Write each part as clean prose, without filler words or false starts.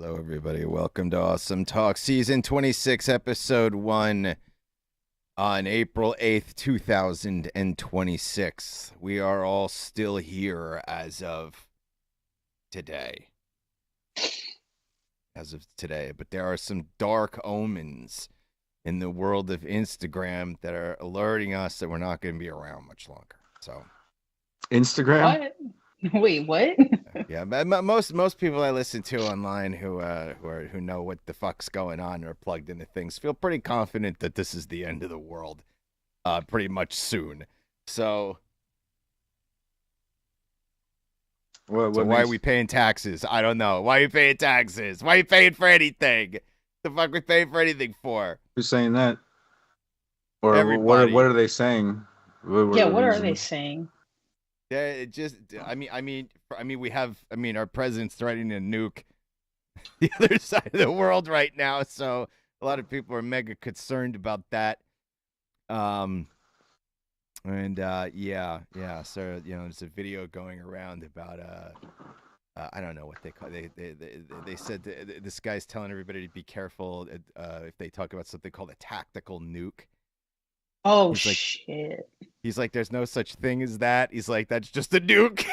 Hello, everybody. Welcome to Awesome Talk, Season 26, Episode 1 on April 8th, 2026. We are all still here as of today. But there are some dark omens in the world of Instagram that are alerting us that we're not going to be around much longer. So, Instagram? What? Wait, what? yeah, most people I listen to online who know what the fuck's going on or are plugged into things feel pretty confident that this is the end of the world, pretty much soon. So why are we paying taxes? I don't know. Why are you paying taxes? Why are you paying for anything? The fuck we paying for anything for? Who's saying that? Or Everybody. what are they saying? What are they saying? Yeah, it just. I mean, we have. Our president's threatening to nuke the other side of the world right now, so a lot of people are mega concerned about that. Yeah. So there's a video going around about I don't know what they call. They said this guy's telling everybody to be careful if they talk about something called a tactical nuke. Oh, shit. He's like, there's no such thing as that. He's like, that's just a nuke.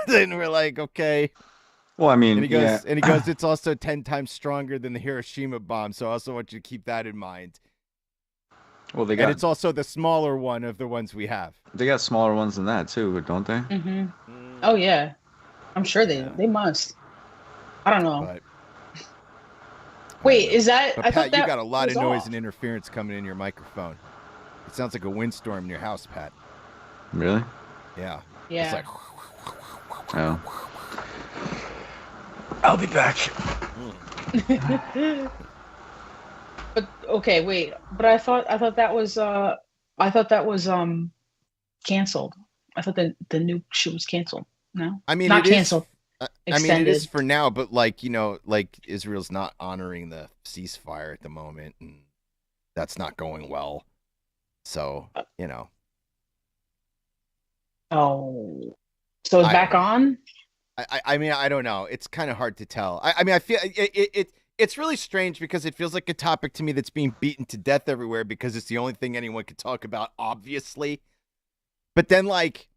And we're like, okay. Well, I mean, and he goes, it's also 10 times stronger than the Hiroshima bomb. So I also want you to keep that in mind. Well, and it's also the smaller one of the ones we have. They got smaller ones than that too, don't they? Mm-hmm. Oh yeah, I'm sure they must. I don't know. But, wait, is that? But I Pat, thought that you got a lot of noise off. and interference coming in your microphone. It sounds like a windstorm in your house, Pat. Really? Yeah. Yeah. It's like. Oh. I'll be back. But okay, wait. But I thought that was canceled. I thought the nuke shit was canceled. No, I mean, not canceled. It is for now, but like Israel's not honoring the ceasefire at the moment, and that's not going well. So Oh, so it's back on? I mean, I don't know. It's kind of hard to tell. I mean, I feel it's really strange because it feels like a topic to me that's being beaten to death everywhere because it's the only thing anyone can talk about, obviously. But then, like,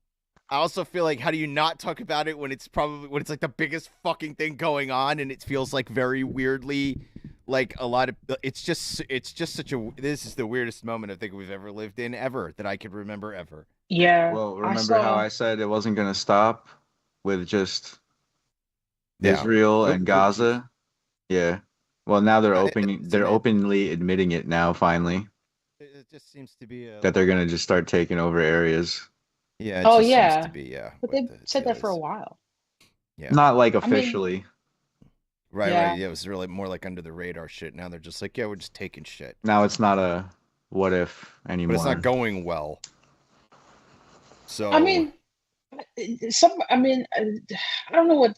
I also feel like, how do you not talk about it when it's like the biggest fucking thing going on, and it feels like very weirdly, like a lot of it's just such a. This is the weirdest moment I think we've ever lived in ever that I could remember ever. Yeah. Well, remember how I said it wasn't going to stop with just Israel and Gaza? Yeah. Well, now they're openly admitting it now. Finally, it just seems to be that they're going to just start taking over areas. Yeah. Seems to be, yeah. But they said that for a while. Yeah. Not like officially. Right. Yeah, it was really more like under the radar shit. Now they're just like, yeah, we're just taking shit. Now it's not a what if anymore. But it's not going well. So I mean, I don't know what.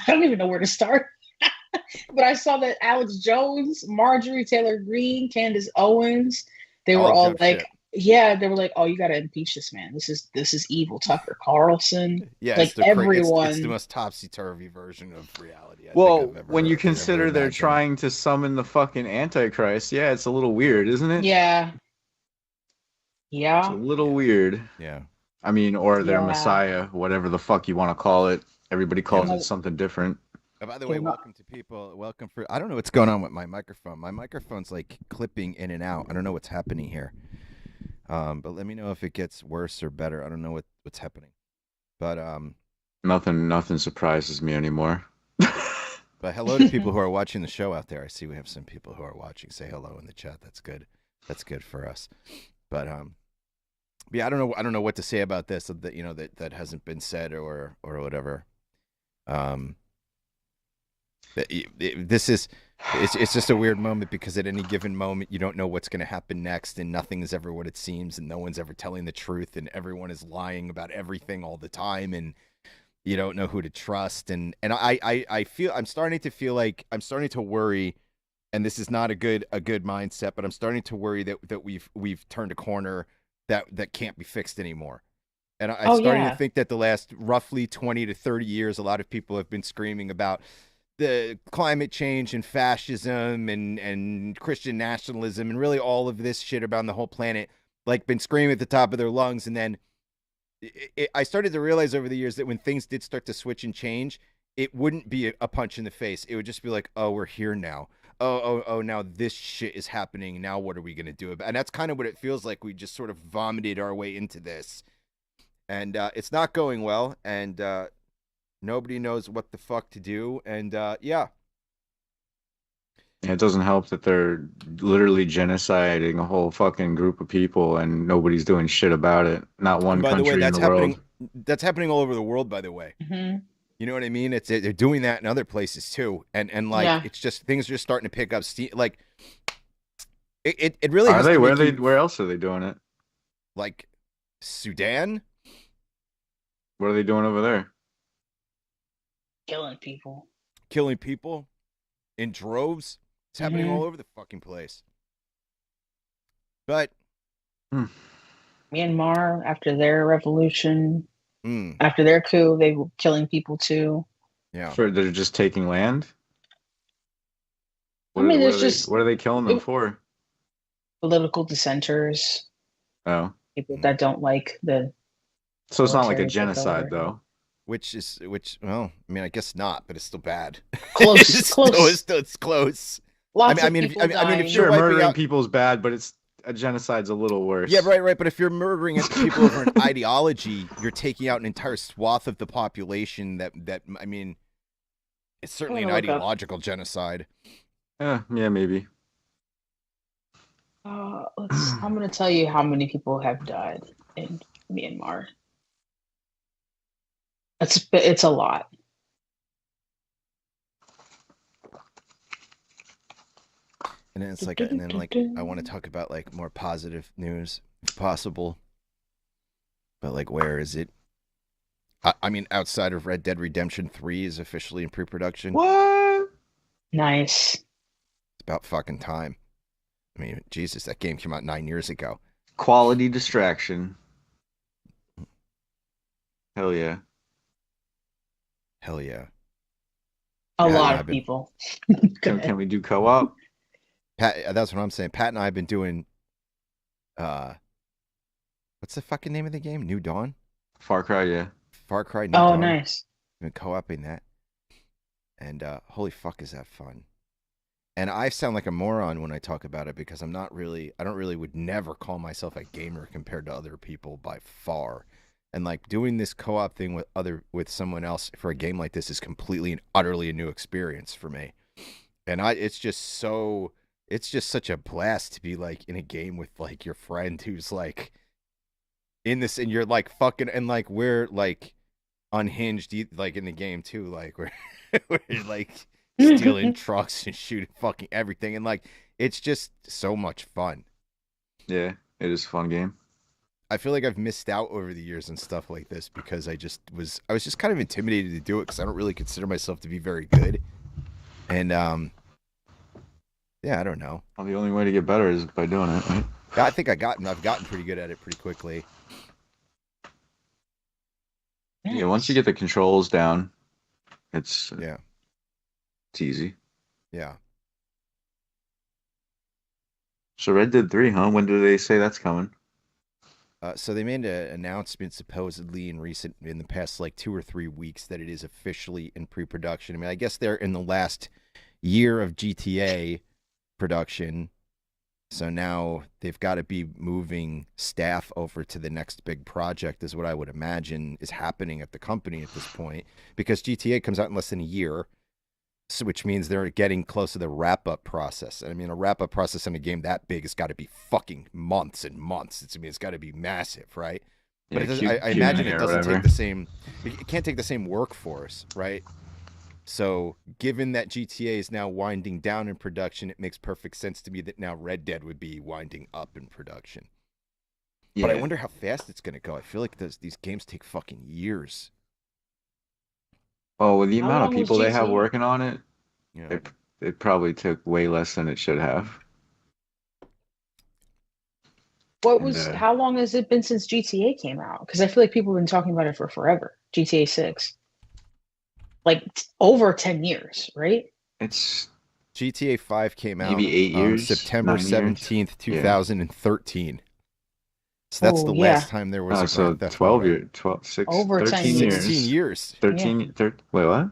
I don't even know where to start. But I saw that Alex Jones, Marjorie Taylor Greene, Candace Owens, they were all like, they were like, oh, you got to impeach this man. This is evil. Tucker Carlson. Yeah, like everyone. It's the most topsy-turvy version of reality. When you consider they're trying to summon the fucking Antichrist, yeah, it's a little weird, isn't it? Yeah. Yeah. It's a little weird. Yeah. I mean, or their Messiah, whatever the fuck you want to call it. Everybody calls it something different. Oh, by the way, welcome to people. Welcome for. I don't know what's going on with my microphone. My microphone's like clipping in and out. I don't know what's happening here. But let me know if it gets worse or better. I don't know what's happening. But nothing surprises me anymore. But hello to people who are watching the show out there. I see we have some people who are watching. Say hello in the chat. That's good. That's good for us. But yeah, I don't know what to say about this. That hasn't been said or whatever. It's just a weird moment because at any given moment you don't know what's going to happen next, and nothing is ever what it seems, and no one's ever telling the truth, and everyone is lying about everything all the time, and you don't know who to trust, and I feel I'm starting to worry, and this is not a good mindset, but I'm starting to worry that we've turned a corner that can't be fixed anymore. And I'm starting to think that the last roughly 20 to 30 years, a lot of people have been screaming about the climate change and fascism and Christian nationalism and really all of this shit around the whole planet, like, been screaming at the top of their lungs. And then I started to realize over the years that when things did start to switch and change, it wouldn't be a punch in the face. It would just be like, oh, we're here now. Oh, now this shit is happening. Now what are we going to do about it? And that's kind of what it feels like. We just sort of vomited our way into this. And it's not going well. And nobody knows what the fuck to do. And yeah. It doesn't help that they're literally genociding a whole fucking group of people and nobody's doing shit about it. Not one country in the world. That's happening all over the world, by the way. Mm-hmm. You know what I mean? They're doing that in other places too, and like it's just things are just starting to pick up steam. Like it really are they? Where else are they doing it? Like Sudan. What are they doing over there? Killing people in droves. It's happening all over the fucking place. But Myanmar, after their revolution. After their coup, they were killing people too. Yeah, they're just taking land. What are they killing them for? Political dissenters. Oh, people that don't like the. So it's not like a genocide, though. Which? Well, I mean, I guess not, but it's still bad. Close. It's close. I mean, if you're murdering people is bad, but it's. A genocide's a little worse. Yeah, right. But if you're murdering people over an ideology, you're taking out an entire swath of the population. That I mean, it's certainly an ideological genocide. Yeah, maybe. I'm going to tell you how many people have died in Myanmar. It's a lot. And then it's like, I want to talk about like more positive news if possible. But like, where is it? I mean, outside of Red Dead Redemption 3 is officially in pre-production. What? Nice. It's about fucking time. I mean, Jesus, that game came out 9 years ago. Quality distraction. Hell yeah. Hell yeah. A lot of people. Can we do co-op? Pat, that's what I'm saying. Pat and I have been doing, what's the fucking name of the game? New Dawn? Far Cry, yeah. Far Cry New Dawn. Oh, nice. We've been co-oping that. And holy fuck, is that fun. And I sound like a moron when I talk about it because I would never call myself a gamer compared to other people by far. And like doing this co-op thing with someone else for a game like this is completely and utterly a new experience for me. And it's just such a blast to be like in a game with like your friend who's like in this, and you're like fucking, and like we're like unhinged like in the game too, like we're like stealing trucks and shooting fucking everything, and like it's just so much fun. Yeah, it is a fun game. I feel like I've missed out over the years and stuff like this because I was just kind of intimidated to do it because I don't really consider myself to be very good. And yeah, I don't know. Well, the only way to get better is by doing it, right? I think I've gotten pretty good at it pretty quickly. Yeah, once you get the controls down, it's easy. Yeah. So Red Dead 3, huh? When do they say that's coming? So they made an announcement supposedly in the past like 2 or 3 weeks that it is officially in pre-production. I mean, I guess they're in the last year of GTA production. So now they've got to be moving staff over to the next big project is what I would imagine is happening at the company at this point, because GTA comes out in less than a year. So, which means they're getting close to the wrap-up process. I mean, a wrap-up process in a game that big has got to be fucking months and months. It's got to be massive, right? But I imagine it doesn't take the same. It can't take the same workforce, right? So, given that GTA is now winding down in production, it makes perfect sense to me that now Red Dead would be winding up in production. Yeah. But I wonder how fast it's going to go. I feel like these games take fucking years. Oh, with the amount of people they have working on it, it probably took way less than it should have. How long has it been since GTA came out? Because I feel like people have been talking about it for forever. GTA 6. like over 10 years, right? It's GTA 5 came out maybe 8 years, September 9 years. 17th, 2013. So that's Oh the yeah, last time there was a So Grand Theft 12 Auto. years, 12, 6, over 10 13 years. 16 years. years. 13, Yeah. wait, what?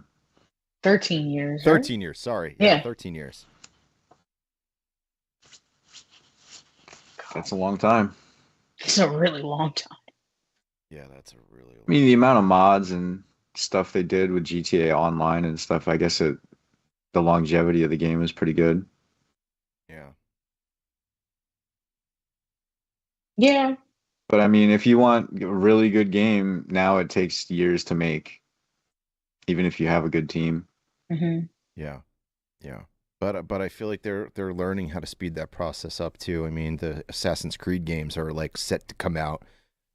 13 years, right? 13 years, sorry. Yeah, 13 years. That's a long time. It's a really long time. Yeah, that's a really long I mean, the amount of mods and stuff they did with GTA Online and stuff, I guess the longevity of the game is pretty good. Yeah. Yeah. But I mean, if you want a really good game, now it takes years to make, even if you have a good team. Mm-hmm. Yeah. Yeah. But I feel like they're learning how to speed that process up too. I mean, the Assassin's Creed games are like set to come out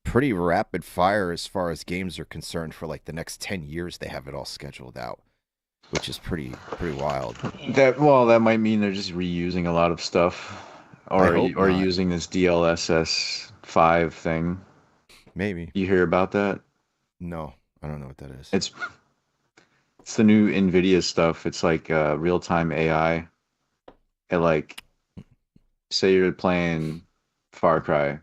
pretty rapid fire as far as games are concerned for like the next 10 years. They have it all scheduled out, which is pretty wild. That might mean they're just reusing a lot of stuff, or using this DLSS 5 thing. Maybe. You hear about that? No, I don't know what that is. It's the new NVIDIA stuff. It's like real-time AI. It like, say you're playing Far Cry,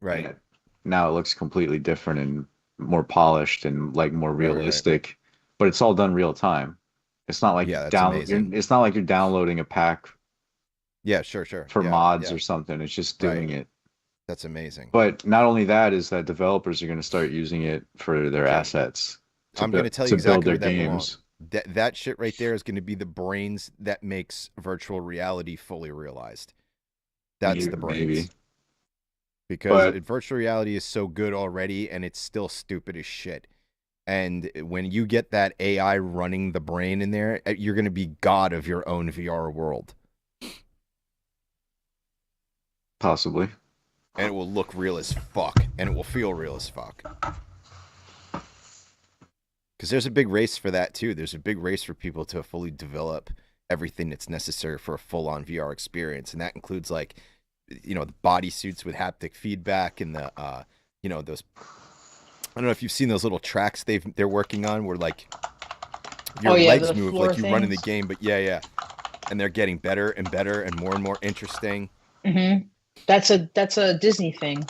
right? Now it looks completely different and more polished and like more realistic, right. But it's all done real time. It's not like it's not like you're downloading a pack. Yeah, sure. For mods or something. It's just doing it. That's amazing. But not only that is that developers are going to start using it for their assets. I'm going to tell you exactly where that belongs. That shit right there is going to be the brains that makes virtual reality fully realized. That's the brains. Maybe. Because virtual reality is so good already, and it's still stupid as shit. And when you get that AI running the brain in there, you're going to be god of your own VR world. Possibly. And it will look real as fuck, and it will feel real as fuck. Because there's a big race for that, too. There's a big race for people to fully develop everything that's necessary for a full-on VR experience. And that includes, like, you know, the bodysuits with haptic feedback and the, you know, those... I don't know if you've seen those little tracks they're working on where, like, your legs move like you run in the game. But, yeah. And they're getting better and better and more interesting. Mm-hmm. That's a Disney thing.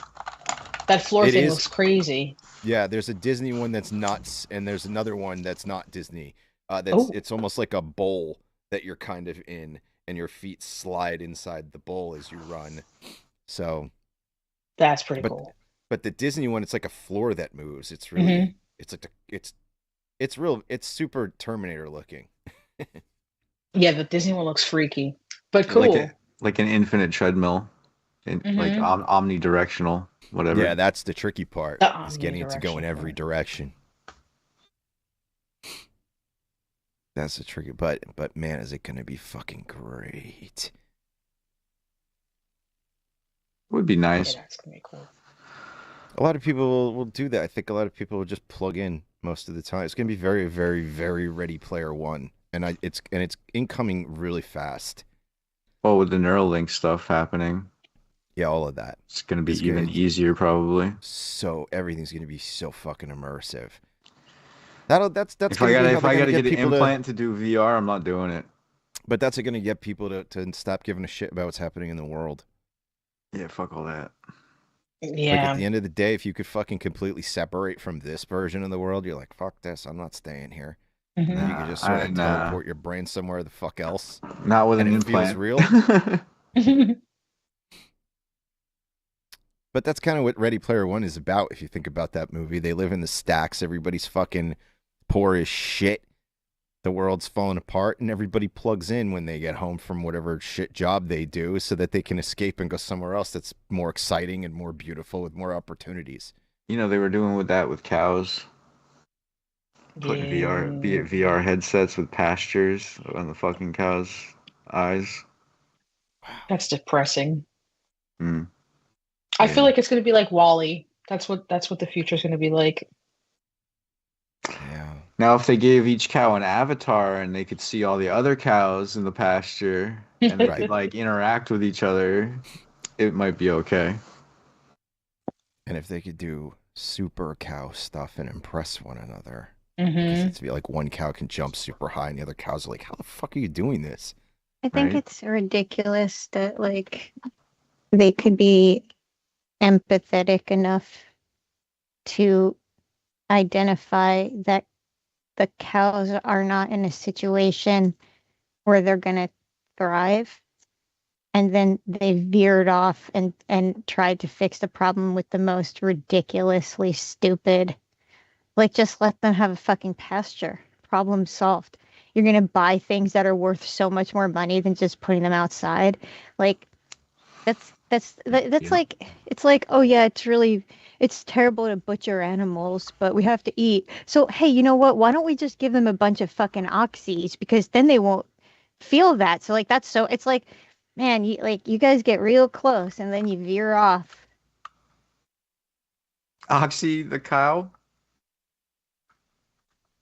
That floor thing looks crazy. Yeah, there's a Disney one that's nuts, and there's another one that's not Disney. It's almost like a bowl that you're kind of in, and your feet slide inside the bowl as you run. So that's pretty cool. But the Disney one, it's like a floor that moves. It's really it's like it's real. It's super Terminator looking. Yeah, the Disney one looks freaky, but cool. Like an infinite treadmill. Like omnidirectional, whatever. Yeah, that's the tricky part. Is getting it to go in every direction. That's the tricky, but man, is it going to be fucking great? Would be nice. Yeah, that's gonna be cool. A lot of people will do that. I think a lot of people will just plug in most of the time. It's going to be very, very, very Ready Player One, and it's incoming really fast. Well, with the Neuralink stuff happening. Yeah, all of that. It's going to be even easier, probably. So everything's going to be so fucking immersive. That's if I gotta get an implant to do VR, I'm not doing it. But that's going to get people to stop giving a shit about what's happening in the world. Yeah, fuck all that. Yeah. Like at the end of the day, if you could fucking completely separate from this version of the world, you're like, fuck this, I'm not staying here. And then you can just sort of teleport your brain somewhere the fuck else. Not with an implant. Feels real. But that's kind of what Ready Player One is about, if you think about that movie. They live in the stacks. Everybody's fucking poor as shit. The world's falling apart, and everybody plugs in when they get home from whatever shit job they do so that they can escape and go somewhere else that's more exciting and more beautiful with more opportunities. You know, they were doing with cows. Putting VR headsets with pastures on the fucking cows' eyes. That's depressing. Mm. I feel like it's going to be like WALL-E. That's what the future is going to be like. Yeah. Now, if they gave each cow an avatar and they could see all the other cows in the pasture and they could like interact with each other, it might be okay. And if they could do super cow stuff and impress one another. Because Mm-hmm. it's like one cow can jump super high, and the other cows are like, "How the fuck are you doing this?" I think Right? it's ridiculous that like they could be empathetic enough to identify that the cows are not in a situation where they're going to thrive, and then they veered off and tried to fix the problem with the most ridiculously stupid, like, just let them have a fucking pasture. Problem solved. You're going to buy things that are worth so much more money than just putting them outside. Like, that's Yeah. like, it's like, oh yeah, it's terrible to butcher animals, but we have to eat. So hey, you know what? Why don't we just give them a bunch of fucking oxys, because then they won't feel that. So like, that's so, it's like, man, you guys get real close and then you veer off. Oxy the cow.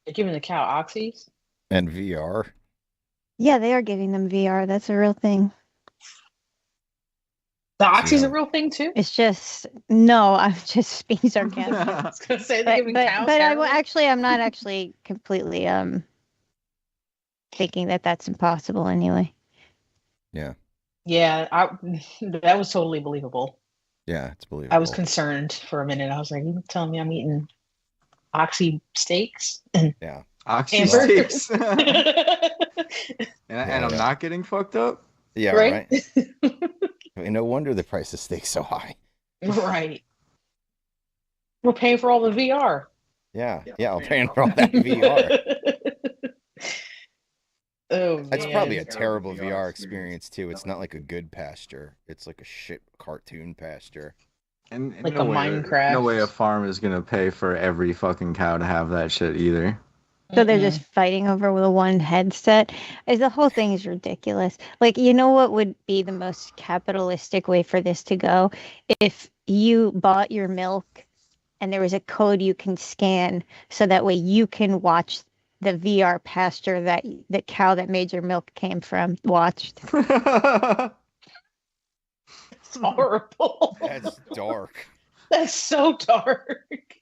They're giving the cow oxys. And VR. Yeah, they are giving them VR. That's a real thing. The oxy's Yeah. a real thing too. It's just, no, I'm just being sarcastic. I was gonna say they're but giving but cows but heroin. I'm not actually completely thinking that that's impossible anyway. Yeah. Yeah, that was totally believable. Yeah, it's believable. I was concerned for a minute. I was like, "You telling me I'm eating oxy steaks and Yeah. Oxy hamburgers?" steaks. And I'm not getting fucked up. Yeah, Right? right. I mean, no wonder the price of steak's so high. Right. We're paying for all the VR. Yeah, I'm paying for all that VR. Oh, That's man. probably a terrible VR experience too. It's not like a good pasture. It's like a shit cartoon pasture. And Like no a way, Minecraft. no way a farm is gonna pay for every fucking cow to have that shit either. So they're just fighting over the one headset. The whole thing is ridiculous. Like, you know what would be the most capitalistic way for this to go? If you bought your milk and there was a code you can scan, so that way you can watch the VR pasture that the cow that made your milk came from watched. It's horrible. That's dark. That's so dark.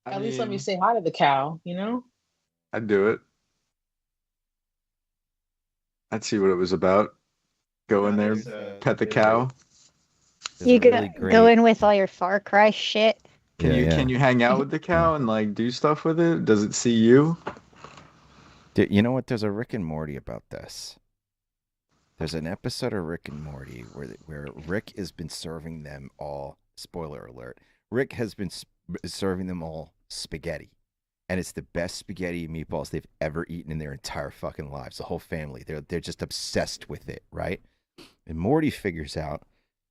I At least let me mean, say hi to the cow, you know? I'd do it. I'd see what it was about. Go in there, pet the cow. You go in with all your Far Cry shit. Can you hang out with the cow and like do stuff with it? Does it see you? You know what? There's a Rick and Morty about this. There's an episode of Rick and Morty where Rick has been serving them all. Spoiler alert: Rick has been serving them all spaghetti, and it's the best spaghetti and meatballs they've ever eaten in their entire fucking lives. The whole family, they're just obsessed with it, right? And Morty figures out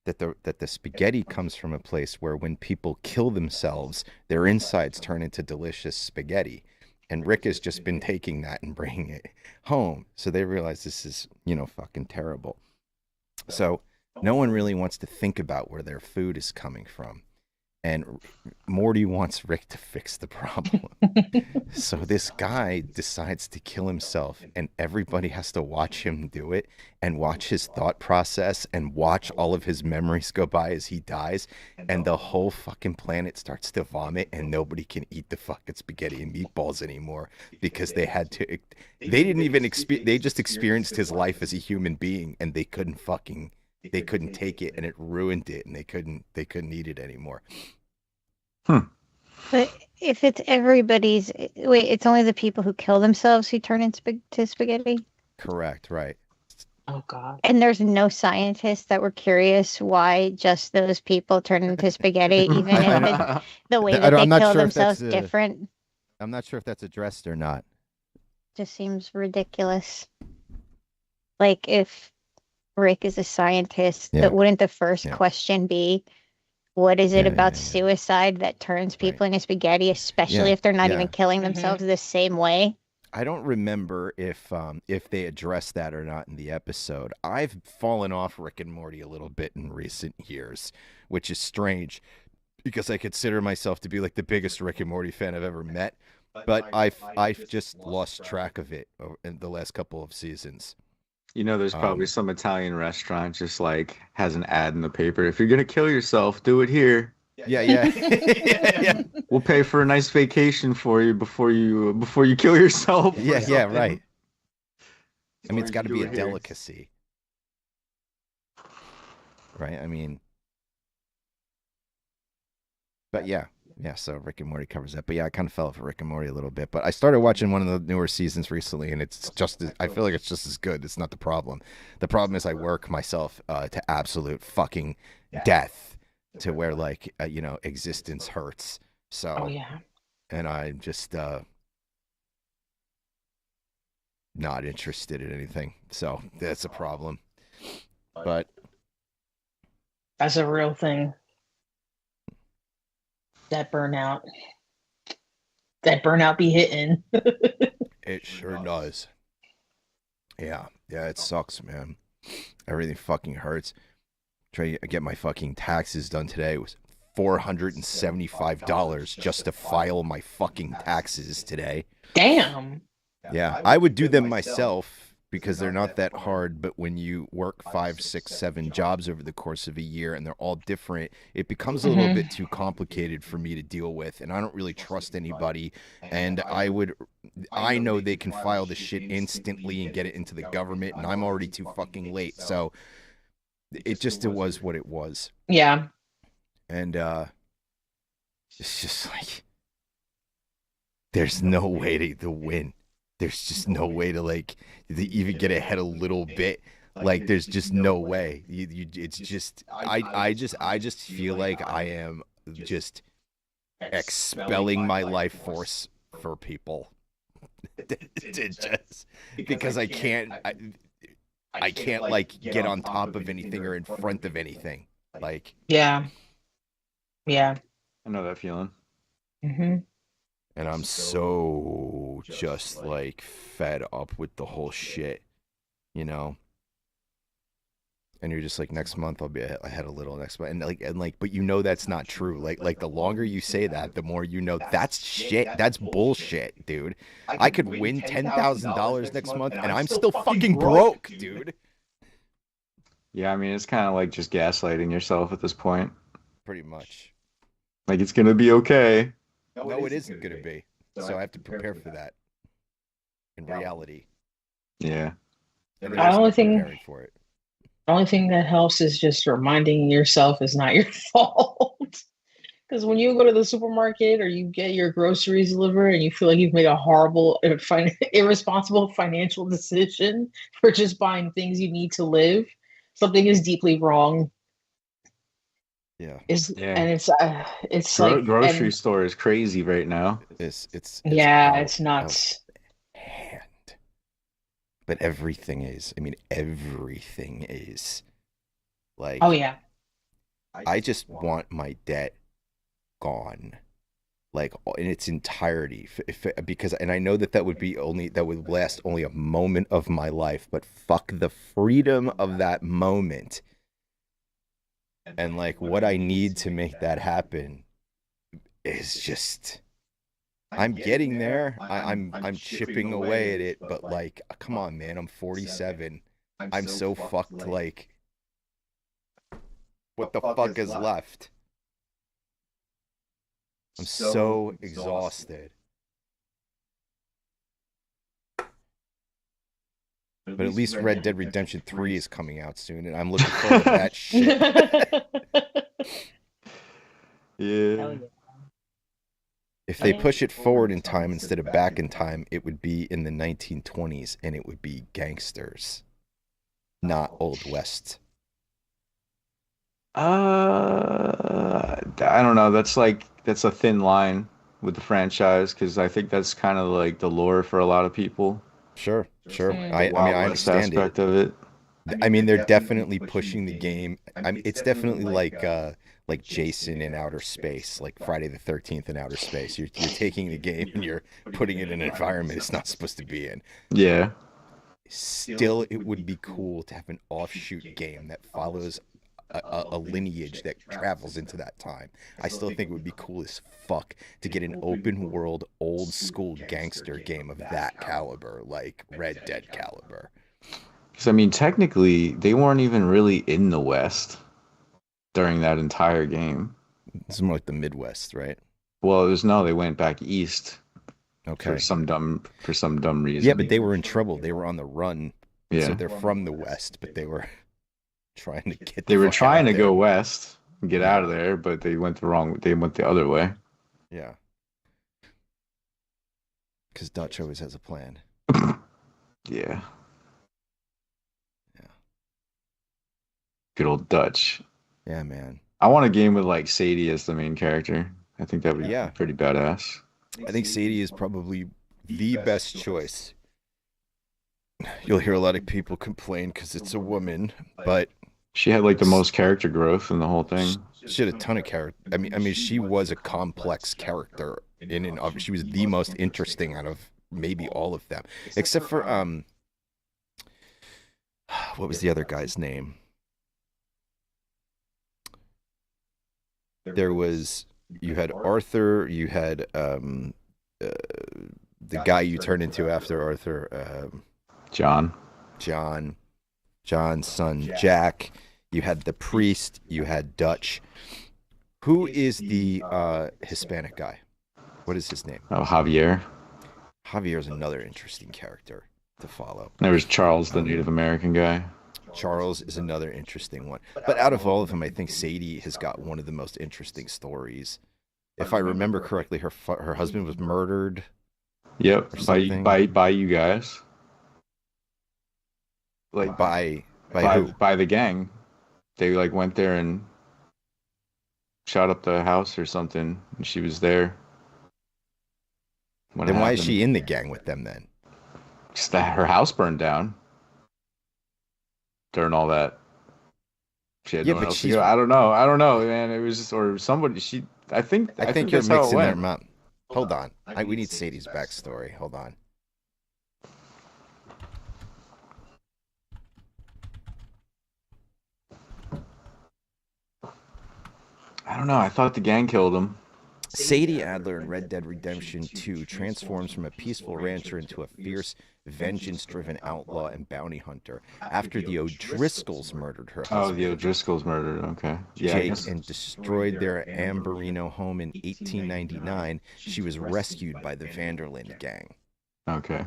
that the spaghetti comes from a place where when people kill themselves, their insides turn into delicious spaghetti. And Rick has just been taking that and bringing it home. So they realize this is, fucking terrible. So no one really wants to think about where their food is coming from. And Morty wants Rick to fix the problem. So this guy decides to kill himself, and everybody has to watch him do it and watch his thought process and watch all of his memories go by as he dies. And the whole fucking planet starts to vomit, and nobody can eat the fucking spaghetti and meatballs anymore because they didn't even they just experienced his life as a human being, and they couldn't take it, and it ruined it, and they couldn't eat it anymore. But if it's everybody's, wait, it's only the people who kill themselves who turn into spaghetti? Correct, right. Oh, God. And there's no scientists that were curious why just those people turn into spaghetti, even if the way that they kill themselves is different. I'm not sure if that's addressed or not. Just seems ridiculous. Like, if Rick is a scientist, that wouldn't the first question be, what is it about suicide that turns people into spaghetti, especially if they're not even killing themselves the same way? I don't remember if they addressed that or not in the episode. I've fallen off Rick and Morty a little bit in recent years, which is strange because I consider myself to be like the biggest Rick and Morty fan I've ever met. But I've just lost track of it in the last couple of seasons. There's probably some Italian restaurant just like has an ad in the paper. If you're gonna kill yourself, do it here. Yeah, yeah. Yeah. We'll pay for a nice vacation for you before you kill yourself. Yeah, yeah, right. As I mean, long it's as got you to do be a it here. delicacy, right? I mean, but yeah, yeah. So Rick and Morty covers that. But yeah, I kind of fell for Rick and Morty a little bit. But I started watching one of the newer seasons recently, and it's just as, I feel like it's just as good. It's not the problem. The problem is I work myself to absolute fucking death, to where like existence hurts. Oh So yeah. and I'm just not interested in anything. So that's a problem. But That's a real thing. That burnout. That burnout be hitting. it sure does. Yeah, yeah, it sucks, man. Everything fucking hurts. Trying to get my fucking taxes done today. It was $475 just to file my fucking taxes today. Damn. Yeah, I would do them myself because they're not that hard, but when you work 5, 6, 7 jobs over the course of a year and they're all different, it becomes a little bit too complicated for me to deal with, and I don't really trust anybody. And I know they can file the shit instantly and get it into the government, and I'm already too fucking late. So it was what it was. Yeah. And it's just like there's no way to win. There's just no way to like to even get ahead a little bit. Like there's just no way. It's just I just feel like I am just expelling my life force for people. Just because I can't like get on top of anything or in front of anything. Like Yeah. I know that feeling. And I'm so just like fed up with the whole shit, And you're just like, next month I'll be ahead a little next month, and but that's not true. Like the longer you say that, the more that's shit. That's bullshit, dude. I could win $10,000 next month, and I'm still fucking broke, dude. Yeah, I mean it's kind of like just gaslighting yourself at this point. Pretty much. Like it's gonna be okay. No, it isn't going to be. So I have to prepare for that in reality. Yeah. And the only thing for it. The only thing that helps is just reminding yourself it's not your fault. Because when you go to the supermarket or you get your groceries delivered and you feel like you've made a horrible, irresponsible financial decision for just buying things you need to live, something is deeply wrong. Yeah. And it's like grocery store is crazy right now. It's nuts. Hand. But everything is. I mean, everything is. Like. Oh yeah. I just want my debt gone, like in its entirety. Because I know that would last only a moment of my life, but fuck the freedom of that moment. And like what I need to make that happen is just I'm getting there. I'm chipping away at it, but like come on, man, I'm 47. I'm so fucked. Like what the fuck is left? I'm so exhausted. But at least Red Dead Redemption 3 is coming out soon, and I'm looking forward to that shit. Yeah. If they push it forward in time instead of back in time, it would be in the 1920s, and it would be gangsters, not Old West. I don't know. That's a thin line with the franchise because I think that's kind of like the lore for a lot of people. Sure. I mean, I understand aspect of it. I mean, they're definitely pushing the game. I mean, it's definitely like Jason in outer space, like Friday the 13th in outer space. You're taking the game and you're putting it in an environment it's not supposed to be in. Yeah. Still, it would be cool to have an offshoot game that follows a lineage that travels into that time. I still think it would be cool as fuck to get an open world, old school gangster game of that caliber, like Red Dead caliber. Because I mean, technically, they weren't even really in the West during that entire game. This is more like the Midwest, right? Well, it was no, they went back east Okay. for some dumb reason. Yeah, but they were in trouble. They were on the run. Yeah. So they're from the West, but they were trying to get. They were fuck trying out to there. go west and get out of there, but they went the other way. Yeah. Because Dutch always has a plan. Yeah. Yeah. Good old Dutch. Yeah, man. I want a game with like Sadie as the main character. I think that would be pretty badass. I think Sadie is probably the best choice. You'll hear a lot of people complain because it's a woman, but she had like the most character growth in the whole thing. She had a ton of character. I mean, she was a complex character in and of. She was the most interesting out of maybe all of them, except for what was the other guy's name? There was, you had Arthur, you had the guy you turn into after Arthur, John's son Jack. You had the priest, you had Dutch. Who is the Hispanic guy? What is his name? Oh, Javier. Javier's another interesting character to follow. There was Charles, the Native American guy. Charles is another interesting one. But out of all of them, I think Sadie has got one of the most interesting stories. If I remember correctly, her husband was murdered. Yep, by you guys. Like by who? By the gang. They like went there and shot up the house or something, and she was there. Then why is she in the gang with them then? Just that her house burned down during all that. She had no one else to go. I don't know, man. It was just, or somebody. I think you're mixing them up. Hold on. We need Sadie's backstory. Hold on. I don't know. I thought the gang killed him. Sadie Adler in Red Dead Redemption 2 transforms from a peaceful rancher into a fierce, vengeance-driven outlaw and bounty hunter after the O'Driscolls murdered her husband. Oh, the O'Driscolls murdered. Okay. Yeah, Jake, and destroyed their Amberino home in 1899. She was rescued by the Vanderlyn gang. Okay.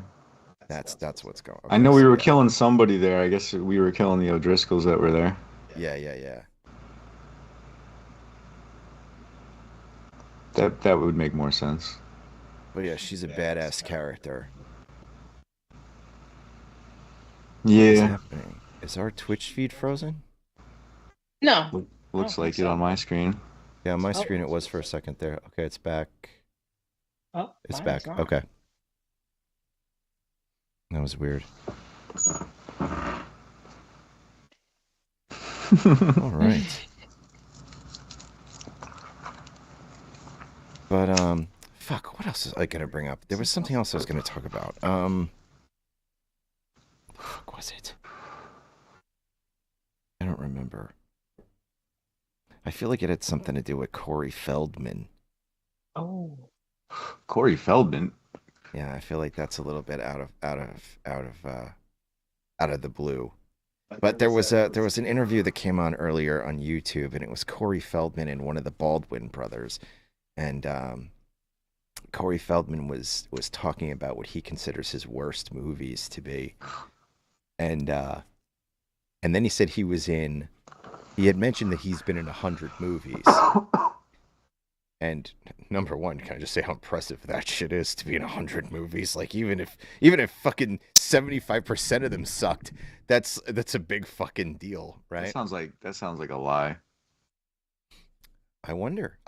That's what's going on. I know we were killing somebody there. I guess we were killing the O'Driscolls that were there. Yeah. That would make more sense. But yeah, she's a badass character. Yeah. Is our Twitch feed frozen? No. Looks like it on my screen. Yeah, on my screen it was for a second there. Okay, it's back. Oh, it's back. Okay. That was weird. All right. But fuck, what else was I gonna bring up? There was something else I was gonna talk about. Fuck was it? I don't remember. I feel like it had something to do with Corey Feldman. Oh. Corey Feldman. Yeah, I feel like that's a little bit out of the blue. But there was an interview that came on earlier on YouTube, and it was Corey Feldman and one of the Baldwin brothers. And Corey Feldman was talking about what he considers his worst movies to be, and then he said he had mentioned that he's been in 100 movies, and number one, can I just say how impressive that shit is to be in 100 movies? Like even if fucking 75% of them sucked, that's a big fucking deal, right? That sounds like a lie. I wonder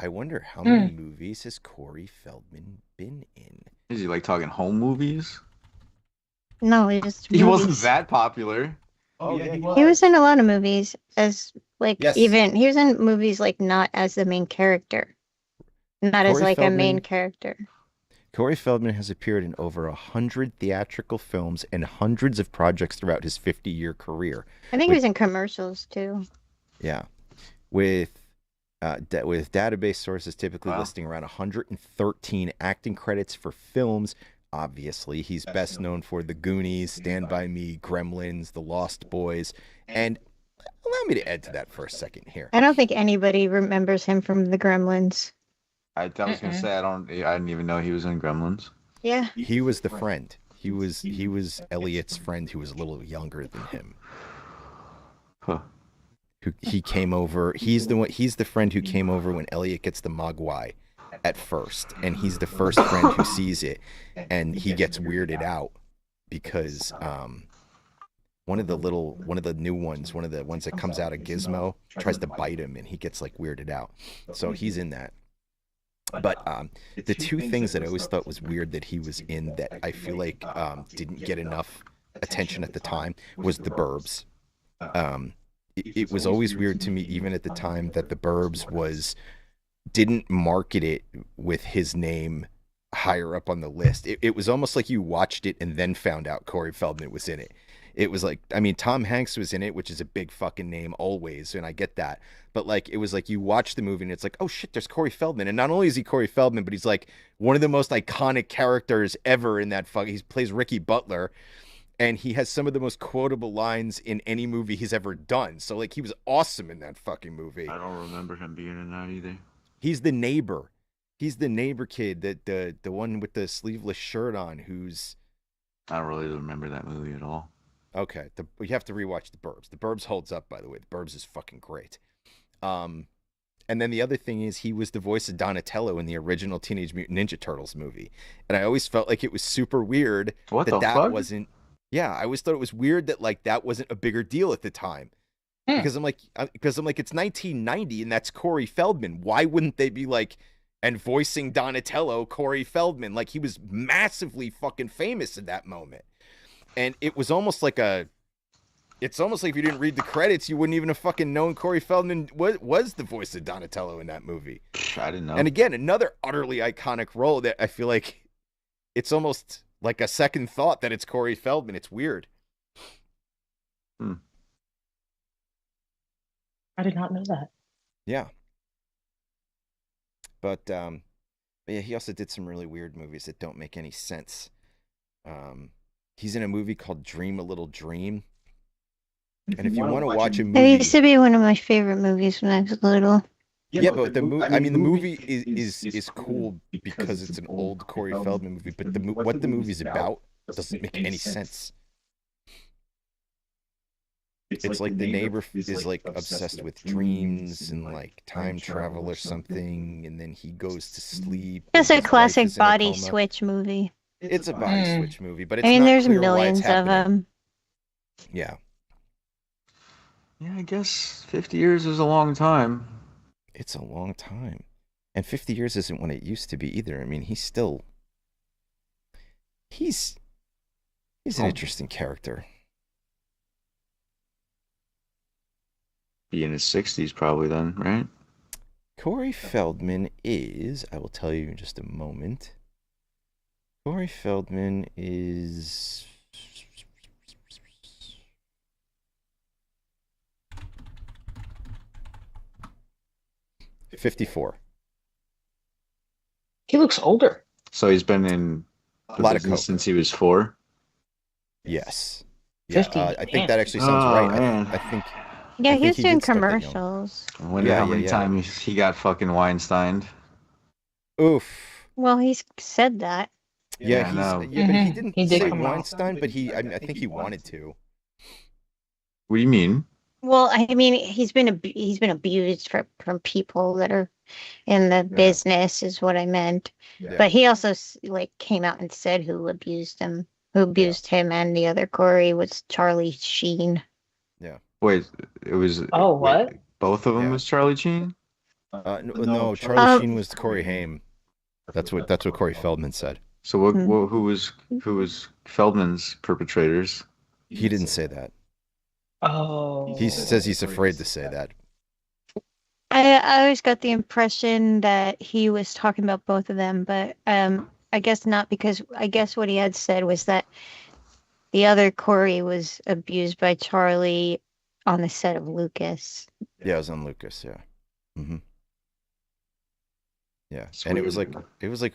how many movies has Corey Feldman been in? Is he like talking home movies? No, he wasn't that popular. Oh yeah, he was in a lot of movies as like yes. Even he was in movies like not as the main character, not Corey as like Feldman, a main character. Corey Feldman has appeared in over 100 theatrical films and hundreds of projects throughout his 50-year career. I think he was in commercials too. Yeah, with database sources typically listing around 113 acting credits for films. Obviously, he's best known for The Goonies, Stand By Me, Gremlins, The Lost Boys, and Allow me to add to that for a second here. I don't think anybody remembers him from the Gremlins. I was gonna say I didn't even know he was in Gremlins. Yeah. He was the friend. He was Elliot's friend who was a little younger than him. Huh. He came over. He's the friend who came over when Elliot gets the Mogwai at first, and he's the first friend who sees it, and he gets weirded out because one of the new ones, one of the ones that comes out of Gizmo, tries to bite him, and he gets like weirded out. So he's in that. But the two things that I always thought was weird that he was in that I feel like didn't get enough attention at the time was The Burbs. It was always weird to me, even at the time, that The Burbs didn't market it with his name higher up on the list. It was almost like you watched it and then found out Corey Feldman was in it. It was like, I mean, Tom Hanks was in it, which is a big fucking name always, and I get that. But like, it was like you watch the movie and it's like, oh shit, there's Corey Feldman. And not only is he Corey Feldman, but he's like one of the most iconic characters ever in that fucking, he plays Ricky Butler. And he has some of the most quotable lines in any movie he's ever done. So like, he was awesome in that fucking movie. I don't remember him being in that either. He's the neighbor. He's the neighbor kid, that the one with the sleeveless shirt on, who's... I don't really remember that movie at all. Okay, you have to rewatch The Burbs. The Burbs holds up, by the way. The Burbs is fucking great. And then the other thing is, he was the voice of Donatello in the original Teenage Mutant Ninja Turtles movie. And I always felt like it was super weird that wasn't... Yeah, I always thought it was weird that like that wasn't a bigger deal at the time. Because I'm like, it's 1990 and that's Corey Feldman. Why wouldn't they be like, and voicing Donatello, Corey Feldman? Like, he was massively fucking famous at that moment. And it was almost like it's almost like if you didn't read the credits, you wouldn't even have fucking known Corey Feldman was the voice of Donatello in that movie. I didn't know. And again, another utterly iconic role that I feel like it's almost like a second thought that it's Corey Feldman. It's weird. I did not know that. Yeah. But yeah, he also did some really weird movies that don't make any sense. He's in a movie called Dream a Little Dream. And if you want to watch a movie... It used to be one of my favorite movies when I was little. Yeah, but the movie is cool because it's an old Corey Feldman movie, but what the movie's about doesn't make any sense. It's like the neighbor is like obsessed with dreams and like time travel or something, and then he goes to sleep. It's a classic body switch movie. It's a body switch movie, but it's I mean, not there's clear millions why it's of happening. them. Yeah. Yeah, I guess 50 years is a long time. It's a long time. And 50 years isn't what it used to be either. I mean, he's an interesting character. Be in his 60s probably then, right? Corey Feldman is, I will tell you in just a moment. Corey Feldman is... '54. He looks older. So he's been in a lot of coke since he was 4? Yes. Yeah, 50. I think that actually sounds right. Man. I think... Yeah, he was he doing did start that young. commercials. I wonder how many times he got fucking Weinsteined. Oof. Well, he's said that. Yeah, I know. But he didn't He did say come out. Weinstein, but I think he wanted to. What do you mean? Well, I mean, he's been abused from people that are in the business, is what I meant. Yeah. But he also like came out and said who abused him. Who abused him and the other Corey was Charlie Sheen. Yeah. Wait, it was... Oh, what? Wait, both of them Yeah. was Charlie Sheen? No, Charlie Sheen was Corey Haim. That's what Corey Feldman said. So who was Feldman's perpetrators? He didn't say that. Oh. He says he's afraid to say that. I always got the impression that he was talking about both of them, but I guess not, because I guess what he had said was that the other Corey was abused by Charlie on the set of Lucas. Yeah, it was on Lucas. Yeah. Mm-hmm. Yeah, Sweet. and it was like,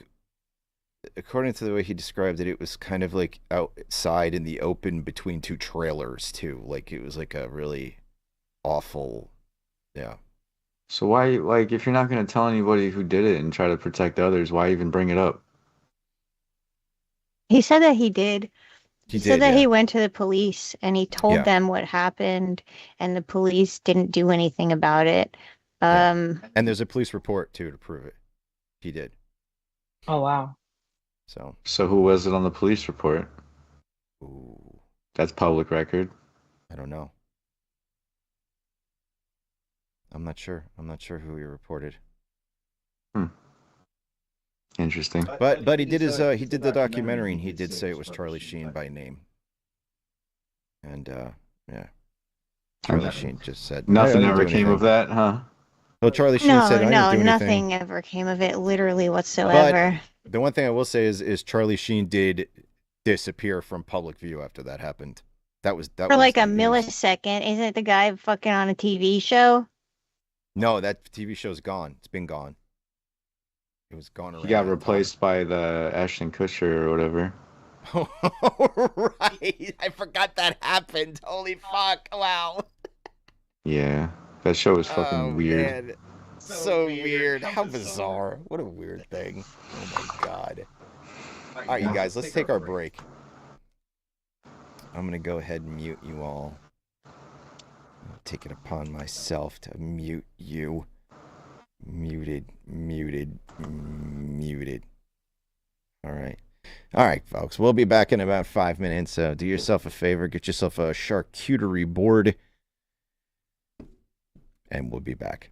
according to the way he described it, it was kind of like outside in the open between two trailers too. Like it was like a really awful. Yeah. So why, like, if you're not going to tell anybody who did it and try to protect others, why even bring it up? He said that he did. He said did, that yeah. he went to the police and he told Yeah. them what happened, and the police didn't do anything about it. And there's a police report too to prove it. He did. Oh wow. So who was it on the police report? Ooh, That's public record. I don't know. I'm not sure. I'm not sure who he reported. Interesting. But he did he did the documentary, and he did say it was Charlie Sheen by name. And yeah, Charlie Sheen just said nothing ever came of that, huh? Well, Charlie Sheen said I didn't do anything. Nothing ever came of it, literally whatsoever. But the one thing I will say is Charlie Sheen did disappear from public view after that happened. That was for like a millisecond. Isn't it the guy fucking on a TV show? No, that TV show's gone. It's been gone. It was gone. He got replaced by the Ashton Kutcher or whatever. Right. I forgot that happened. Holy fuck. Wow. Yeah. That show was fucking weird. Man. So weird. How bizarre. What a weird thing. Oh my god. All right, you guys, let's take our break. I'm going to go ahead and mute you all. I'll take it upon myself to mute you. Muted. All right. All right, folks. We'll be back in about 5 minutes. Do yourself a favor. Get yourself a charcuterie board. And we'll be back.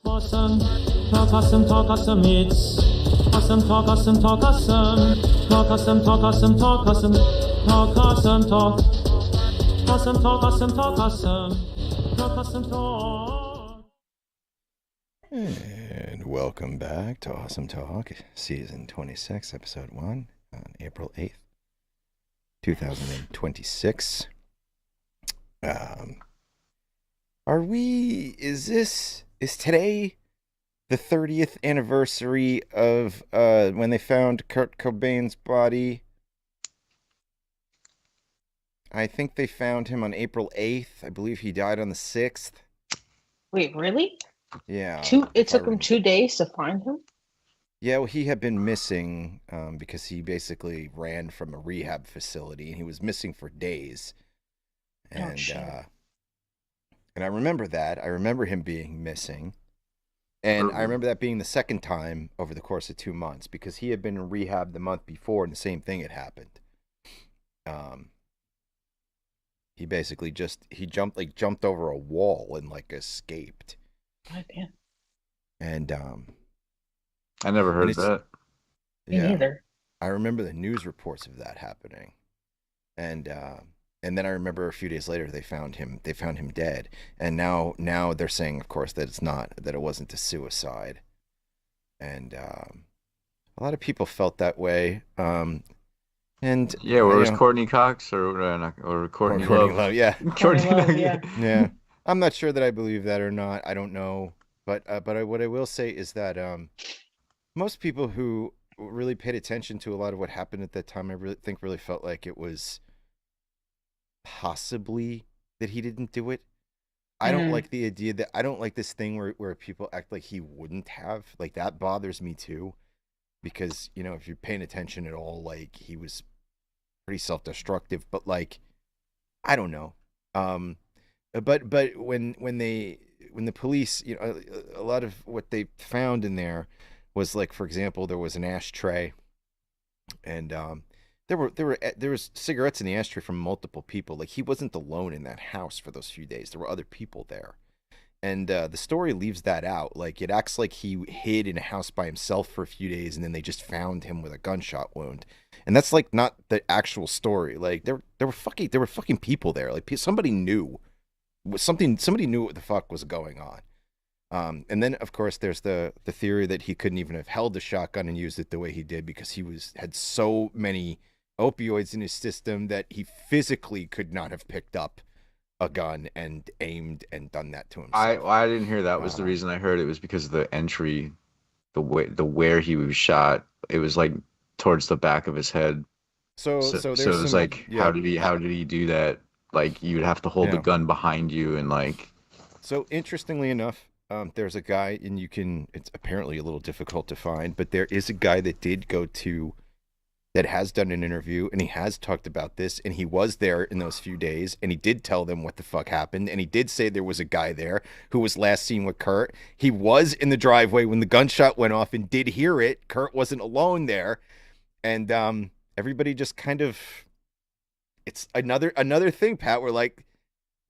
Awesome, talk awesome, talk awesome, it's awesome, talk awesome, talk awesome, talk awesome, talk awesome, talk awesome, talk awesome, talk awesome, talk awesome, talk awesome, talk awesome, talk. And welcome back to Awesome Talk, Season 26, Episode 1, on April 8th, 2026. Is today the 30th anniversary of when they found Kurt Cobain's body? I think they found him on April 8th. I believe he died on the 6th. Wait, really? Yeah. It took him 2 days to find him? Yeah, well, he had been missing because he basically ran from a rehab facility, and he was missing for days. And and I remember that. I remember him being missing. And I remember that being the second time over the course of 2 months, because he had been in rehab the month before and the same thing had happened. He basically jumped over a wall and escaped. Oh, damn. And I never heard of that. Me neither. I remember the news reports of that happening. And then I remember a few days later they found him dead. And now they're saying, of course, that it wasn't a suicide. And a lot of people felt that way. And yeah, where was Courtney Cox or Courtney Love? Yeah, Courtney Love, yeah. Yeah. I'm not sure that I believe that or not. I don't know, but what I will say is that most people who really paid attention to a lot of what happened at that time, I really felt like it was possibly that he didn't do it. I don't like the idea that I don't like this thing where people act like he wouldn't have. Like, that bothers me too, because if you're paying attention at all, he was pretty self-destructive. But I don't know. But when the police, a lot of what they found in there was, for example, there was an ashtray, and there was cigarettes in the ashtray from multiple people. He wasn't alone in that house for those few days. There were other people there. And the story leaves that out. It acts like he hid in a house by himself for a few days, and then they just found him with a gunshot wound. And that's not the actual story. There were fucking people there. Somebody knew somebody knew what the fuck was going on. And then, of course, there's the theory that he couldn't even have held the shotgun and used it the way he did, because he had so many opioids in his system that he physically could not have picked up a gun and aimed and done that to himself. I didn't hear that was the reason. I heard it was because of the entry, where he was shot. It was towards the back of his head. So it was how did he do that? You would have to hold the gun behind you and So interestingly enough, there's a guy, and it's apparently a little difficult to find, but there is a guy that has done an interview, and he has talked about this, and he was there in those few days, and he did tell them what the fuck happened, and he did say there was a guy there who was last seen with Kurt. He was in the driveway when the gunshot went off and did hear it. Kurt wasn't alone there, and everybody just kind of it's another thing, Pat, where like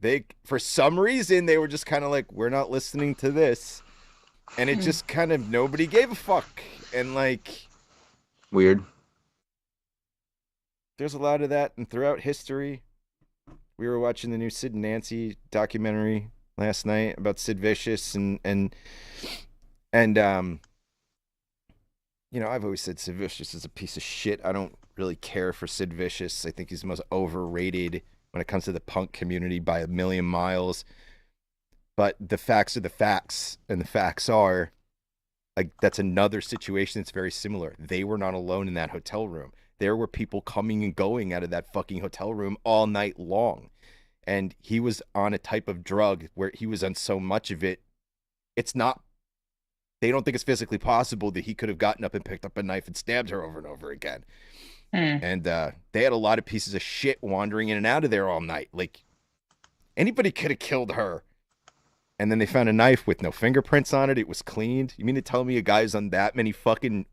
they, for some reason, they were just kind of like, we're not listening to this. And it just kind of, nobody gave a fuck. And like, weird. There's a lot of that, and throughout history, we were watching the new Sid and Nancy documentary last night about Sid Vicious, and you know, I've always said Sid Vicious is a piece of shit. I don't really care for Sid Vicious. I think he's the most overrated when it comes to the punk community by a million miles. But the facts are the facts, and the facts are, like, that's another situation that's very similar. They were not alone in that hotel room. There were people coming and going out of that fucking hotel room all night long. And he was on a type of drug where he was on so much of it, it's not, they don't think it's physically possible that he could have gotten up and picked up a knife and stabbed her over and over again. And they had a lot of pieces of shit wandering in and out of there all night. Like, anybody could have killed her. And then they found a knife with no fingerprints on it. It was cleaned. You mean to tell me a guy's on that many fucking,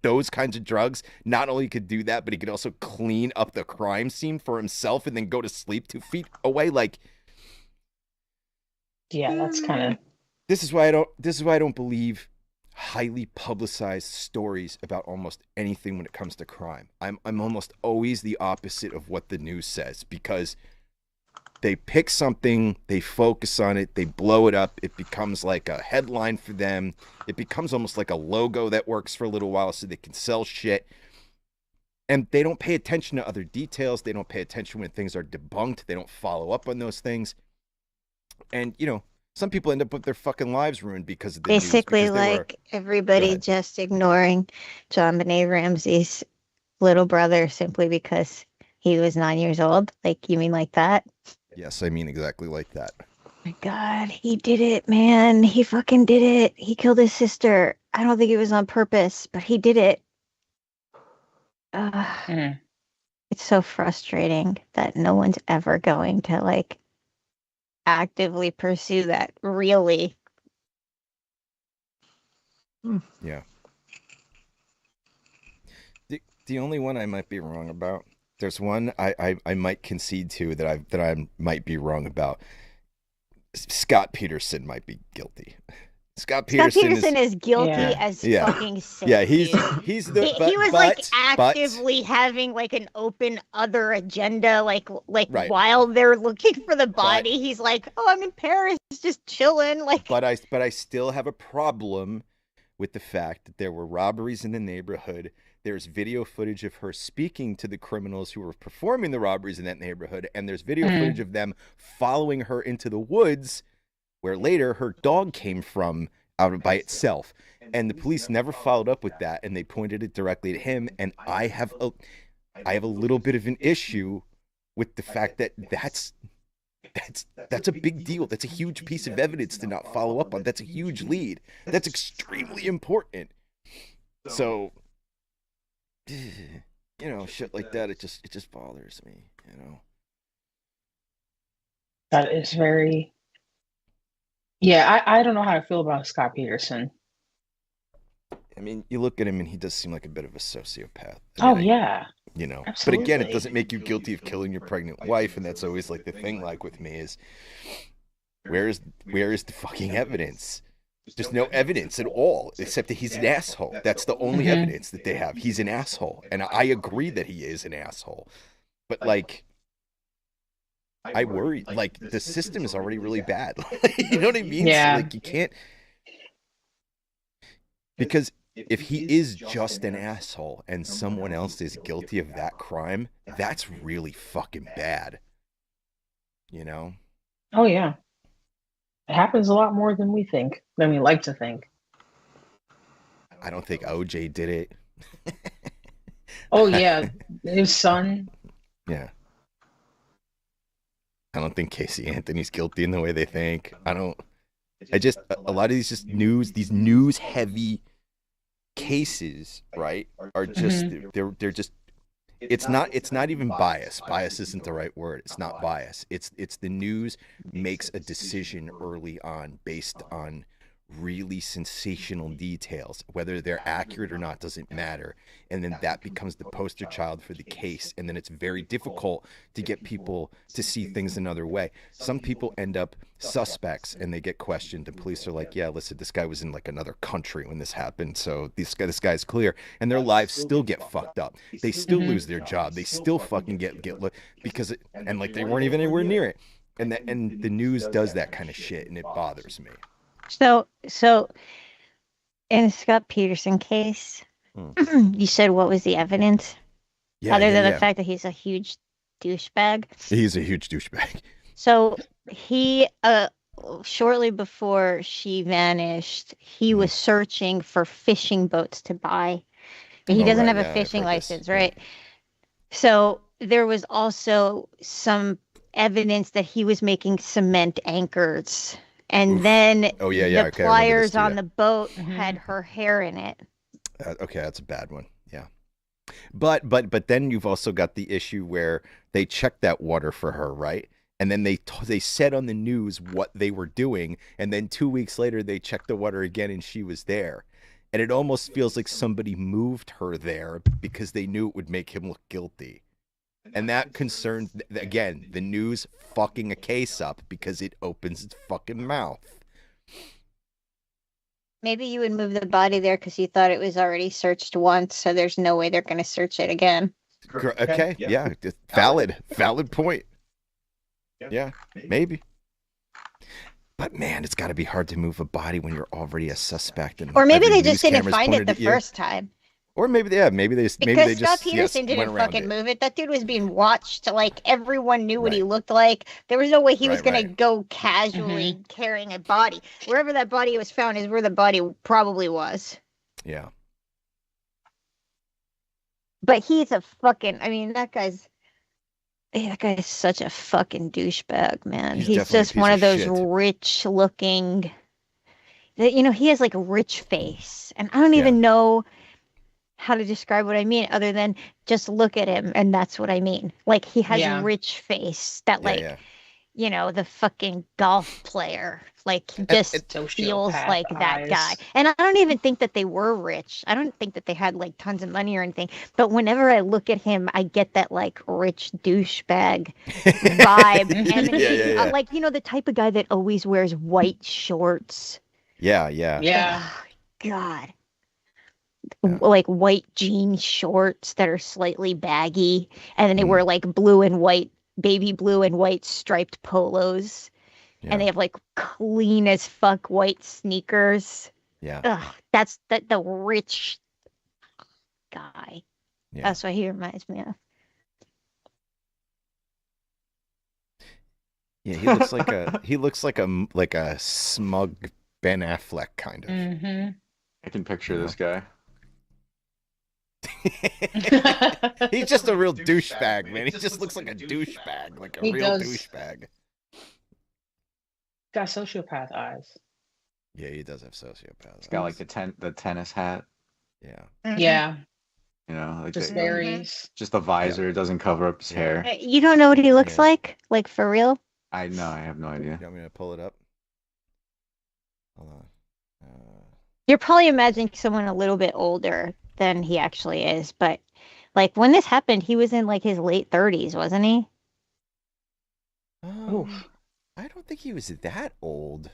those kinds of drugs, not only could do that, but he could also clean up the crime scene for himself and then go to sleep 2 feet away? Like, yeah, that's kind of. This is why I don't believe highly publicized stories about almost anything when it comes to crime. I'm almost always the opposite of what the news says, because they pick something, they focus on it, they blow it up, it becomes like a headline for them, it becomes almost like a logo that works for a little while so they can sell shit, and they don't pay attention to other details, they don't pay attention when things are debunked, they don't follow up on those things, and, you know, some people end up with their fucking lives ruined because of the basically news, like everybody just ignoring John Benet Ramsey's little brother simply because he was 9 years old. Like, you mean like that? Yes, I mean exactly like that. Oh my God, he did it, man. He fucking did it. He killed his sister. I don't think it was on purpose, but he did it. It's so frustrating that no one's ever going to like actively pursue that, really. Yeah. The only one I might be wrong about, there's one I might concede to that I might be wrong about. Scott Peterson might be guilty. Scott Peterson is guilty as fucking sin. Yeah, he's the he was like actively having like an open other agenda, like right. While they're looking for the body, he's like, "Oh, I'm in Paris, just chilling." Like, but I still have a problem with the fact that there were robberies in the neighborhood. There's video footage of her speaking to the criminals who were performing the robberies in that neighborhood, and there's video footage of them following her into the woods, where later her dog came from out by itself. And the police never followed up with that, and they pointed it directly at him. And I have a little bit of an issue with the fact that that's a big deal. That's a huge piece of evidence to not follow up on. That's a huge lead. That's extremely important. So, you know, shit like that, it just bothers me, you know. That is very. Yeah, I don't know how to feel about Scott Peterson. I mean, you look at him and he does seem like a bit of a sociopath. Yeah. You know, absolutely. But again, it doesn't make you guilty of killing your pregnant wife, and that's always like the thing. Like with me is, where is the fucking evidence? There's no evidence at all, except that he's an asshole. That's the only evidence that they have. He's an asshole, and I agree that he is an asshole. But like, I worry. Like the system is already really bad. You know what I mean? Yeah. So, like you can't, because if he is just an asshole and someone else is guilty of that crime, that's really fucking bad. You know? Oh yeah. It happens a lot more than we like to think. I don't think OJ did it. Oh yeah, his son. Yeah. I don't think Casey Anthony's guilty in the way they think. A lot of these news heavy cases, right, are just they're just it's not even bias. Bias isn't the right word. It's not bias. It's the news makes a decision early on based on really sensational details. Whether they're accurate or not doesn't matter. And then that becomes the poster child for the case. And then it's very difficult to get people to see things another way. Some people end up suspects and they get questioned. The police are like, yeah, listen, this guy was in like another country when this happened. So this guy's clear. And their lives still get fucked up. They still lose their job. They still fucking get because and like they weren't even anywhere near it. And the news does that kind of shit, and it bothers me. So in the Scott Peterson case, you said what was the evidence? Other than the fact that he's a huge douchebag. He's a huge douchebag. So he, shortly before she vanished, he was searching for fishing boats to buy. He doesn't have a fishing license, right? Yeah. So there was also some evidence that he was making cement anchors. And then the pliers on the boat had her hair in it. Okay, that's a bad one. Yeah. But then you've also got the issue where they checked that water for her, right? And then they said on the news what they were doing, and then 2 weeks later they checked the water again and she was there. And it almost feels like somebody moved her there because they knew it would make him look guilty. And that concerns, again, the news fucking a case up because it opens its fucking mouth. Maybe you would move the body there because you thought it was already searched once, so there's no way they're going to search it again. Okay, yeah. Valid point. Yeah, maybe. But man, it's got to be hard to move a body when you're already a suspect. Or maybe they just didn't find it the first time. Or maybe they just Scott Peterson didn't fucking move it. That dude was being watched. Like everyone knew what he looked like. There was no way he was gonna go casually carrying a body. Wherever that body was found is where the body probably was. Yeah. But he's a fucking. I mean, that guy's such a fucking douchebag, man. He's just one of those rich-looking. You know, he has like a rich face, and I don't even know how to describe what I mean other than just look at him and that's what I mean. Like he has rich face that you know, the fucking golf player, like he just feels like that guy. And I don't even think that they were rich. I don't think that they had like tons of money or anything. But whenever I look at him, I get that like rich douchebag vibe. And like, you know, the type of guy that always wears white shorts. Yeah. Oh, God. Like white jean shorts that are slightly baggy, and then they wear like baby blue and white striped polos, and they have like clean as fuck white sneakers. That's the rich guy. That's what he reminds me of. He looks like a smug Ben Affleck kind of. I can picture this guy. He's just a real douchebag, man. He just looks like a douchebag, like a real douchebag. Got sociopath eyes. Yeah, he does have sociopath eyes. He's got like the tennis hat. Yeah. Yeah. You know, like just berries. Just the visor doesn't cover up his hair. You don't know what he looks like? Like for real? I know, I have no idea. You want me to pull it up? Hold on. You're probably imagining someone a little bit older than he actually is, but like when this happened, he was in like his late 30s, wasn't he? I don't think he was that old.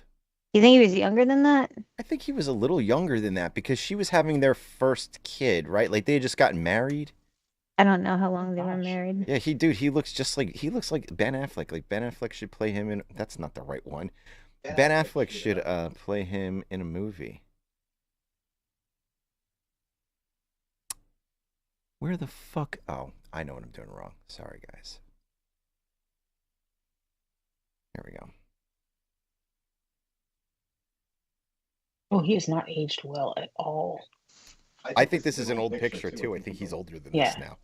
You think he was younger than that? I think he was a little younger than that because she was having their first kid, right? Like they had just gotten married. I don't know how long they were married. Yeah, he looks like Ben Affleck. Like Ben Affleck should play him in. That's not the right one. Ben Affleck should play him in a movie. Where the fuck? Oh, I know what I'm doing wrong. Sorry, guys. Here we go. Oh, he has not aged well at all. I think this is an old picture too. I think he's older than this now.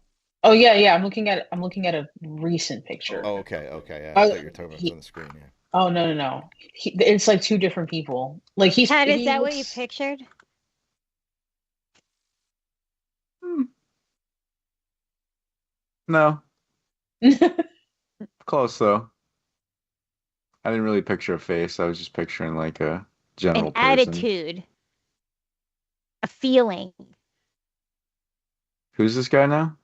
Oh yeah. I'm looking at a recent picture. Oh, okay. Yeah, I thought you were talking about on the screen. Yeah. Oh no. It's like two different people. Like he's. Ted, is that what you pictured? No. Close though. I didn't really picture a face. I was just picturing like a general an person. attitude, a feeling. Who's this guy now?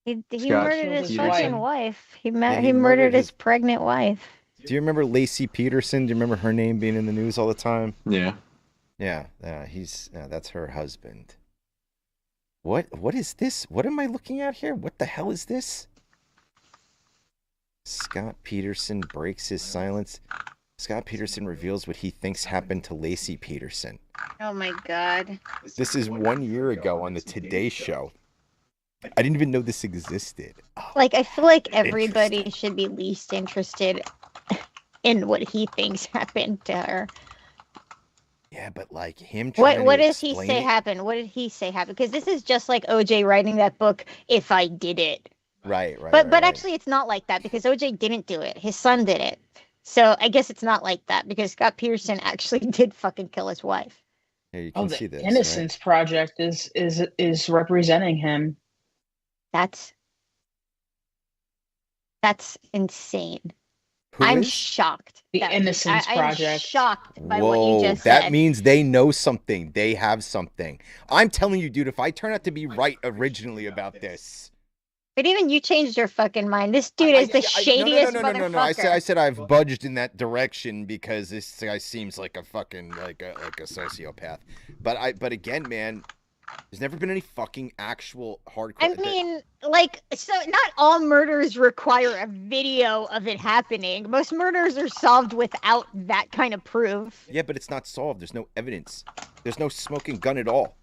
He Scott murdered his Peterson. fucking wife. He he murdered murdered his his- pregnant wife. Do you remember Lacey Peterson? Do you remember her name being in the news all the time? Yeah. Yeah, that's her husband. What is this? What am I looking at here? What the hell is this? Scott Peterson breaks his silence. Scott Peterson reveals what he thinks happened to Lacey Peterson. Oh my god. This is 1 year ago on the Today Show. I didn't even know this existed. Oh, Like, I feel like everybody should be least interested in what he thinks happened to her. yeah, but like him trying What to does he explain say it- happened? What did he say happened? Because this is just like OJ writing that book, If I Did It. Right. But actually, it's not like that because OJ didn't do it. His son did it. So I guess it's not like that because Scott Peterson actually did fucking kill his wife. Here, you can the see this. Innocence Project is representing him. That's insane. Who I'm is? shocked. The Innocence I'm Project. shocked by Whoa, what you just that said. means they know something. They have something. I'm telling you, dude, if I turn out to be right originally about this. But even you changed your fucking mind. This dude is the shadiest motherfucker. I said I've budged in that direction because this guy seems like a fucking like a sociopath. But again, man, there's never been any fucking actual hardcore. I mean, like, so not all murders require a video of it happening. Most murders are solved without that kind of proof. Yeah, but it's not solved. There's no evidence. There's no smoking gun at all.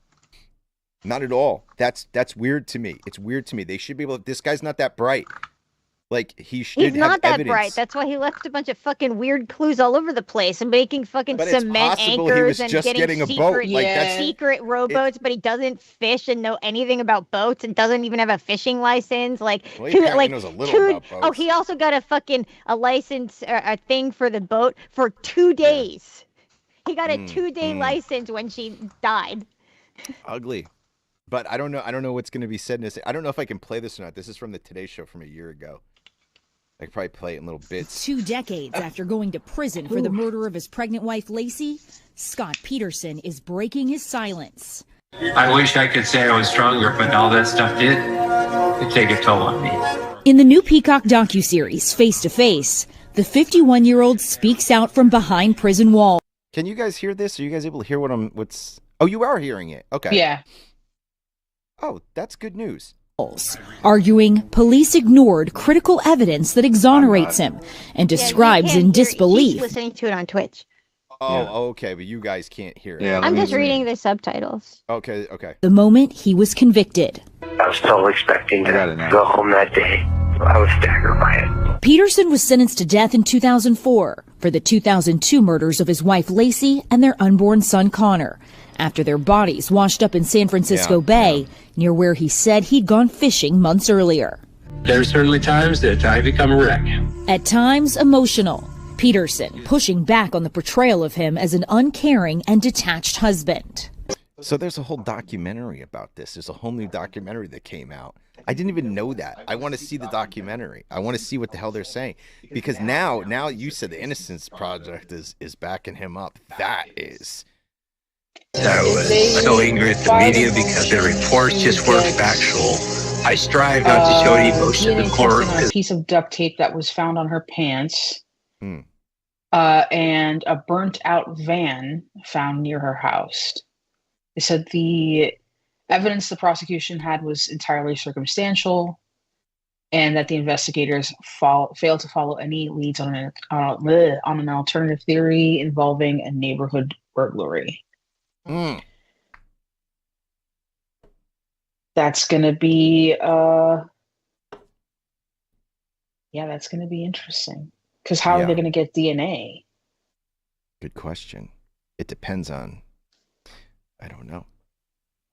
Not at all. That's weird to me. It's weird to me. They should be able to, this guy's not that bright. Like, He's have not that evidence. bright. That's why he left a bunch of fucking weird clues all over the place and making fucking But it's cement possible he anchors was and just getting a secret, boat. Like, Yeah. that's secret rowboats, but he doesn't fish and know anything about boats and doesn't even have a fishing license. Like, Well, he apparently knows a little about boats. Oh, he also got a license, a thing for the boat for 2 days. He got a 2-day license when she died. ugly. But I don't know what's going to be said in this. I don't know if I can play this or not. This is from the Today Show from a year ago. I could probably play it in little bits. 2 decades after going to prison for the murder of his pregnant wife, Lacey, Scott Peterson is breaking his silence. I wish I could say I was stronger, but all that stuff did take a toll on me. In the new Peacock docuseries, Face to Face, the 51-year-old speaks out from behind prison walls. Can you guys hear this? Are you guys able to hear what's... Oh, you are hearing it. Okay. Yeah. Oh, that's good news. Arguing police ignored critical evidence that exonerates him and describes in disbelief. He's listening to it on Twitch. Oh, okay, but you guys can't hear it. Yeah, I'm just reading the subtitles. Okay. The moment he was convicted. I was still expecting to got it now. go home that day. I was staggered by it. Peterson was sentenced to death in 2004 for the 2002 murders of his wife Lacey and their unborn son Connor, after their bodies washed up in San Francisco Bay, near where he said he'd gone fishing months earlier. There's certainly times that I become a wreck. At times emotional, Peterson pushing back on the portrayal of him as an uncaring and detached husband. So there's a whole documentary about this. There's a whole new documentary that came out. I didn't even know that. I want to see the documentary. I want to see what the hell they're saying. Because now you said the Innocence Project is backing him up. That is... I was so angry at the media because their reports just weren't factual. I strive not to show any emotion in DNA the court. testing on a piece of duct tape that was found on her pants, Hmm. and a burnt out van found near her house. They said the evidence the prosecution had was entirely circumstantial, and that the investigators failed to follow any leads on an alternative theory involving a neighborhood burglary. Mm. That's gonna be that's gonna be interesting. Because how are they gonna get DNA? Good question. It depends on... I don't know.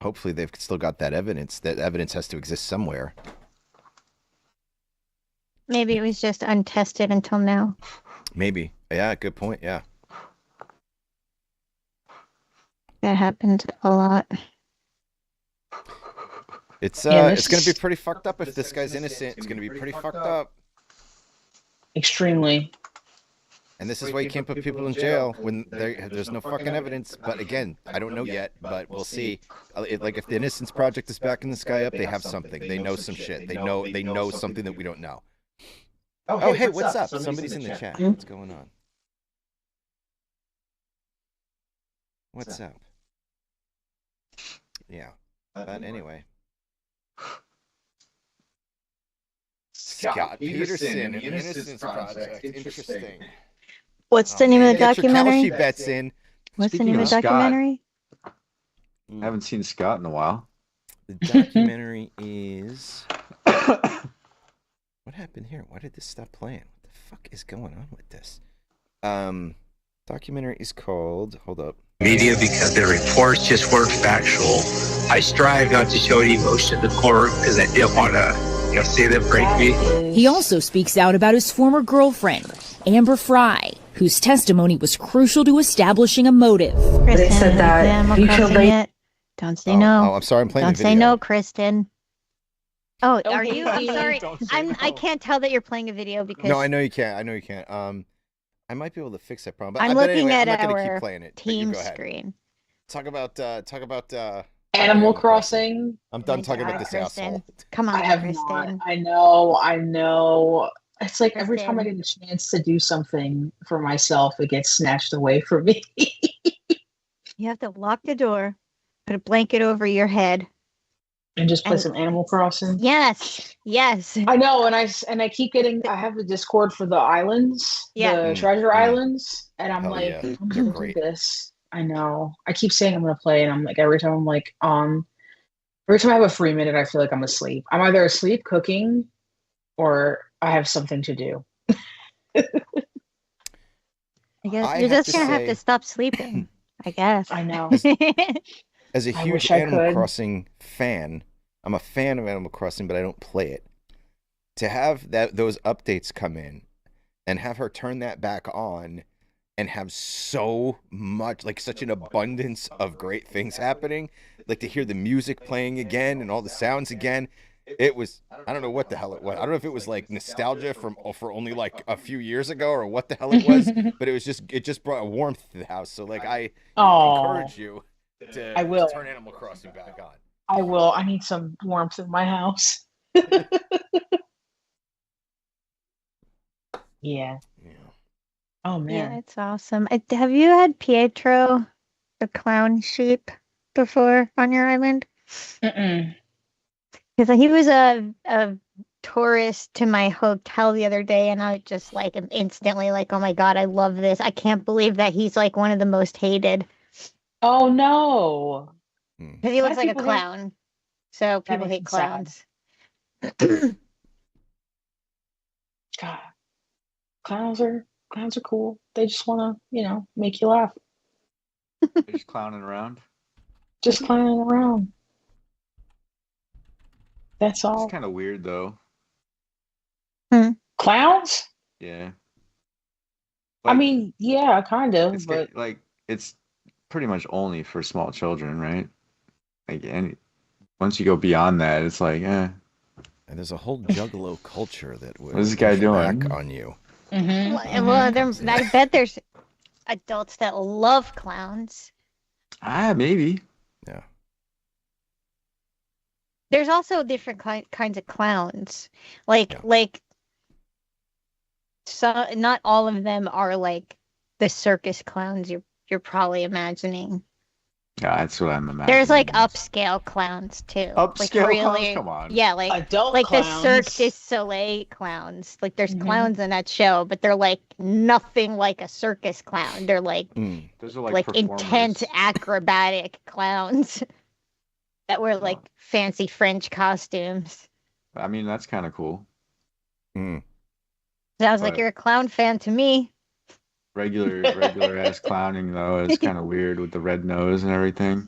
Hopefully they've still got that evidence. That evidence has to exist somewhere. Maybe it was just untested until now. Maybe. Yeah, good point. Yeah. That happens a lot. It's Yeah, it's going to be this- pretty fucked up if this guy's innocent. It's going to be pretty fucked up. Extremely. And this is why you can't put people in jail when there's no fucking evidence. But again, I don't know yet, but we'll see. Like if the Innocence Project is back in the sky up, they have something. They know some shit. They know something that we don't know. Oh, hey, what's up? Somebody's in the chat. What's going on? What's up? Yeah. But anyway. Scott Peterson, the Innocence Project. Interesting. What's the name of the documentary? Your bets in. What's the name of the documentary? I haven't seen Scott in a while. The documentary is... What happened here? Why did this stop playing? What the fuck is going on with this? Documentary is called... Hold up. Media, because their reports just weren't factual. I strive not to show any emotion to the court because I didn't want to, see them break me. He also speaks out about his former girlfriend, Amber Fry, whose testimony was crucial to establishing a motive. Kristen, said that you killed it. Don't say no. Oh, I'm sorry, I'm playing Don't the video. say no, Kristen. Oh, Don't are you? I'm sorry. I can't tell that you're playing a video because... No, I know you can't. I might be able to fix that problem. But I'm looking anyway, at I'm not gonna our keep playing it, team screen. Talk about Animal Crossing. I'm done talking about this Kristen. asshole. Come on, I have Kristen. not. I know. It's like every time I Kristen. get a chance to do something for myself, it gets snatched away from me. You have to lock the door, put a blanket over your head. And just play some Animal Crossing. Yes. I know, and I keep getting. I have the Discord for the islands, the treasure islands, and I'm Hell like, yeah. I'm They're gonna great. do this. I know. I keep saying I'm gonna play, and I'm like, every time I'm like on, every time I have a free minute, I feel like I'm asleep. I'm either asleep cooking, or I have something to do. I guess you're just gonna have to stop sleeping. I guess. I know. As a I huge wish I Animal could. Crossing fan, I'm a fan of Animal Crossing, but I don't play it. To have those updates come in and have her turn that back on and have so much, like such an abundance of great things happening, like to hear the music playing again and all the sounds again, it was, I don't know what the hell it was. I don't know if it was like nostalgia for only like a few years ago or what the hell it was, but it just brought a warmth to the house. So like I encourage you to turn Animal Crossing back on. I will. I need some warmth in my house. Yeah. Oh man. Yeah, it's awesome. Have you had Pietro, the clown sheep, before on your island? Mm-mm. Because he was a tourist to my hotel the other day, and I just like am instantly like, oh my god, I love this. I can't believe that he's like one of the most hated. Oh no. Because he looks like a clown. So people hate clowns. God. Clowns are cool. They just want to, make you laugh. They're just clowning around. Just clowning around. That's all. It's kind of weird though. Clowns? Yeah. I mean, yeah, kind of, It's but like it's pretty much only for small children, right? Like, and once you go beyond that, it's like, And there's a whole juggalo culture that would What's this guy doing? back on you. Well, I bet there's adults that love clowns. Maybe. Yeah. There's also different kinds of clowns. Like so not all of them are like the circus clowns you're probably imagining. Yeah, that's what I'm imagining. There's like upscale clowns too. Upscale like really, clowns? Come on. Yeah, like adult like clowns. the Cirque du Soleil clowns. Like there's clowns in that show, but they're like nothing like a circus clown. They're like Those are like intense acrobatic clowns that wear like fancy French costumes. I mean, that's kind of cool. Sounds like you're a clown fan to me. Regular ass clowning though is kind of weird with the red nose and everything.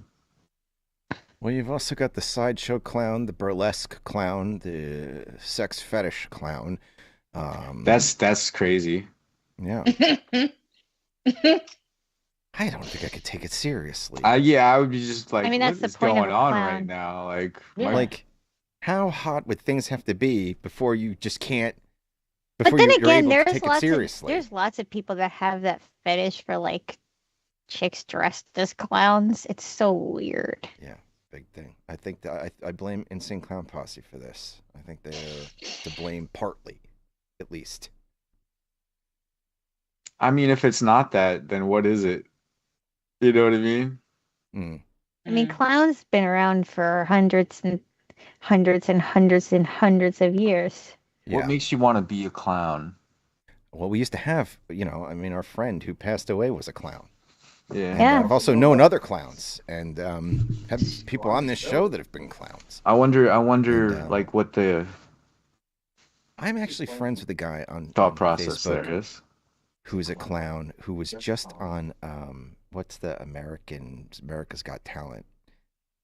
Well, you've also got the sideshow clown, the burlesque clown, the sex fetish clown. That's crazy. Yeah. I don't think I could take it seriously. I would be just like, I mean, that's what is the point going of a on clown. right now? Like, Like, how hot would things have to be before you just can't But then you're again, able to there's take it lots of seriously. there's lots of people that have that fetish for like chicks dressed as clowns. It's so weird. Yeah, big thing. I think that I blame Insane Clown Posse for this. I think they're to blame partly, at least. I mean, if it's not that, then what is it? You know what I mean? Mm. I mean, clowns been around for hundreds and hundreds and hundreds and hundreds of years. What Yeah. makes you want to be a clown? Well, we used to have, I mean, our friend who passed away was a clown. Yeah. And Yeah. I've also known other clowns and have people on this show that have been clowns. I wonder, And, like, what the I'm actually friends with a guy on thought process Facebook there is. who's a clown who was just on what's the America's Got Talent,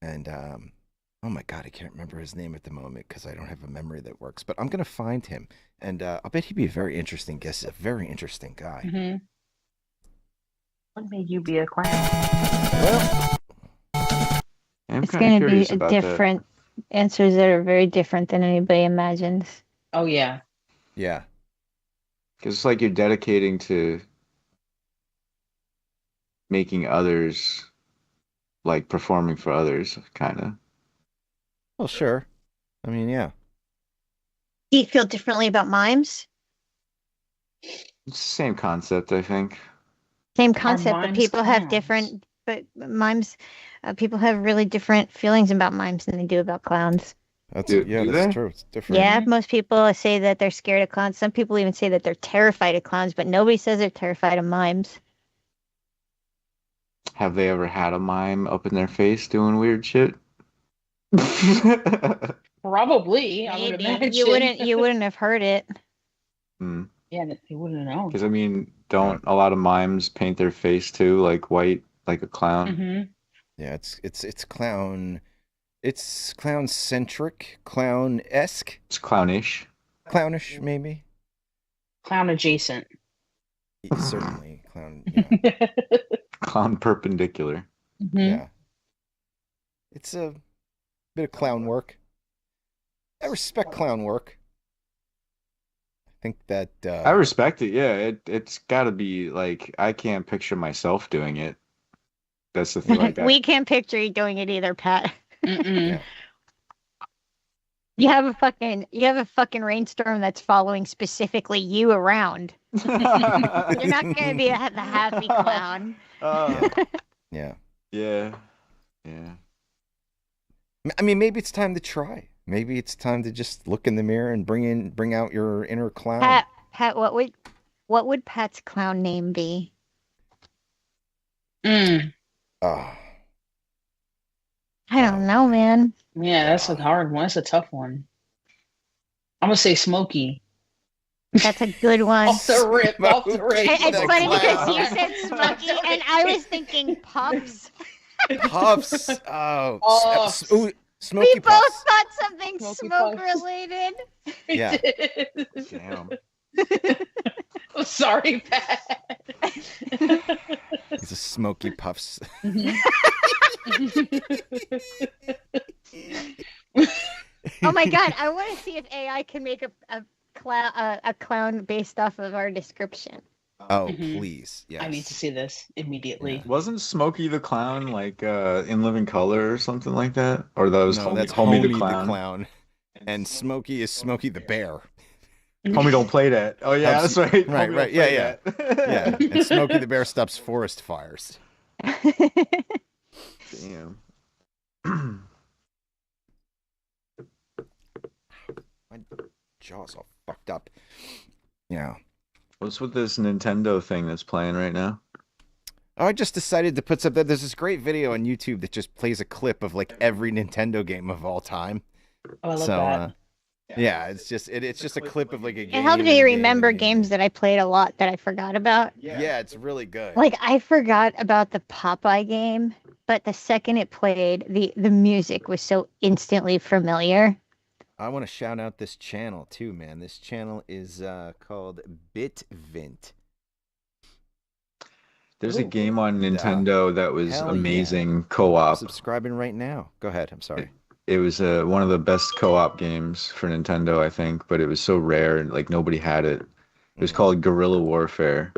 and oh my God, I can't remember his name at the moment because I don't have a memory that works. But I'm gonna find him, and I'll bet he'd be a very interesting guest. He's a very interesting guy. Mm-hmm. What made you be a clown? Well, I'm It's kind going of to be curious about that. different answers that are very different than anybody imagines. Oh yeah. yeah, Because it's like you're dedicating to making others, like performing for others, kind of. well, sure. I mean, yeah. Do you feel differently about mimes? It's the same concept, I think. Same concept, but mimes people have clowns? different. But mimes, people have really different feelings about mimes than they do about clowns. That's Do that's they? true. It's different. Yeah, most people say that they're scared of clowns. Some people even say that they're terrified of clowns, but nobody says they're terrified of mimes. Have they ever had a mime up in their face doing weird shit? Probably. I would Maybe imagine. you wouldn't have heard it. Hmm. Yeah, they wouldn't have known. Because I mean, don't a lot of mimes paint their face too, like white, like a clown? Mm-hmm. Yeah, it's clown. It's clown centric, clown-esque, It's clownish. clownish maybe. Clown adjacent. Certainly clown. Yeah. Clown perpendicular. Mhm. Yeah. It's a bit of clown work. I respect clown work. I think that I respect it. Yeah, it's got to be like I can't picture myself doing it. That's the thing. Like We can't picture you doing it either, Pat. Mm-mm. Yeah. You have a fucking rainstorm that's following specifically you around. You're not gonna be the happy clown. yeah. Yeah. I mean, maybe it's time to try. Maybe it's time to just look in the mirror and bring out your inner clown. Pat, what would Pat's clown name be? Ah, I don't know, man. Yeah, that's a hard one. That's a tough one. I'm gonna say Smokey. That's a good one. Off the rip. It's the funny because clown. you said Smokey, and I was thinking Puffs. Puffs. Oh, Oh. Smoky We both Puffs. thought something Smoky smoke Puffs. related. Yeah. Damn. I'm sorry, Pat. He's a Smoky Puffs. Oh my god, I want to see if AI can make a clown based off of our description. Oh, Mhm. please. Yes. I need to see this immediately. Wasn't Smokey the Clown like in Living Color or something like that? Or that was No, that's Homie Homie the Clown. And Smokey is Smokey the Bear. Homie don't play that. Oh yeah, that's right. Right, Homie don't right. play Yeah. that. And Smokey the Bear stops forest fires. Damn. My jaw's all fucked up. Yeah. What's with this Nintendo thing that's playing right now? Oh, I just decided to put something. There's this great video on YouTube that just plays a clip of like every Nintendo game of all time. Oh, I love So, that. yeah, it's just a clip of like a game. It helped and me a remember game and a game. games that I played a lot that I forgot about. Yeah, it's really good. Like I forgot about the Popeye game, but the second it played, the music was so instantly familiar. I want to shout out this channel too, man. This channel is called Bitvint. There's a Ooh. game on Nintendo that was Hell yeah. amazing co-op. Subscribing right now. Go ahead. I'm sorry. It was one of the best co-op games for Nintendo, I think, but it was so rare and like nobody had it. It was called Guerrilla Warfare.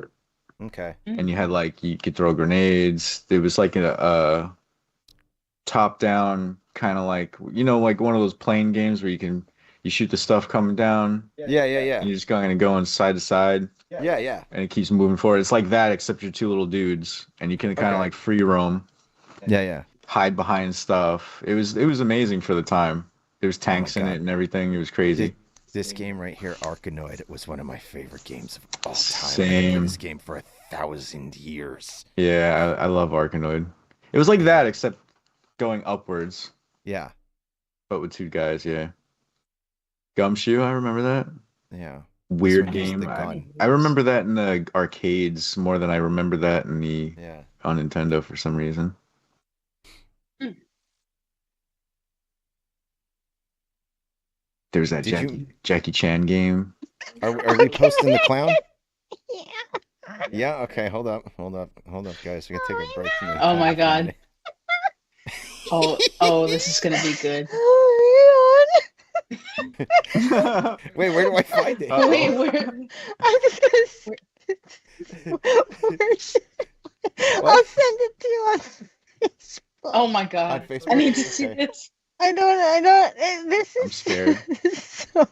Okay. And you had like you could throw grenades. It was like a top-down kind of like like one of those plane games where you shoot the stuff coming down. Yeah. And you're just going side to side. Yeah. And it keeps moving forward. It's like that, except you're two little dudes, and you can kind of like free roam. Yeah. Hide behind stuff. It was amazing for the time. There was tanks in it and everything. It was crazy. This game right here, Arkanoid, was one of my favorite games of all time. Same. I played this game for 1,000 years. Yeah, I love Arkanoid. It was like that, except going upwards. Yeah. But with two guys, yeah. Gumshoe, I remember that. Yeah. Weird game. I remember that in the arcades more than I remember that in the on Nintendo for some reason. There's that Jackie Chan game. Are we posting the clown? Yeah. Okay. Hold up, guys. We gotta take a break from the. Oh my god. Oh, this is gonna be good. Wait, where do I find it? Wait, where? I'm just gonna. I'll send it to you on Facebook. Oh my god! On Facebook? I need to see this. I don't. This is. I'm scared. So...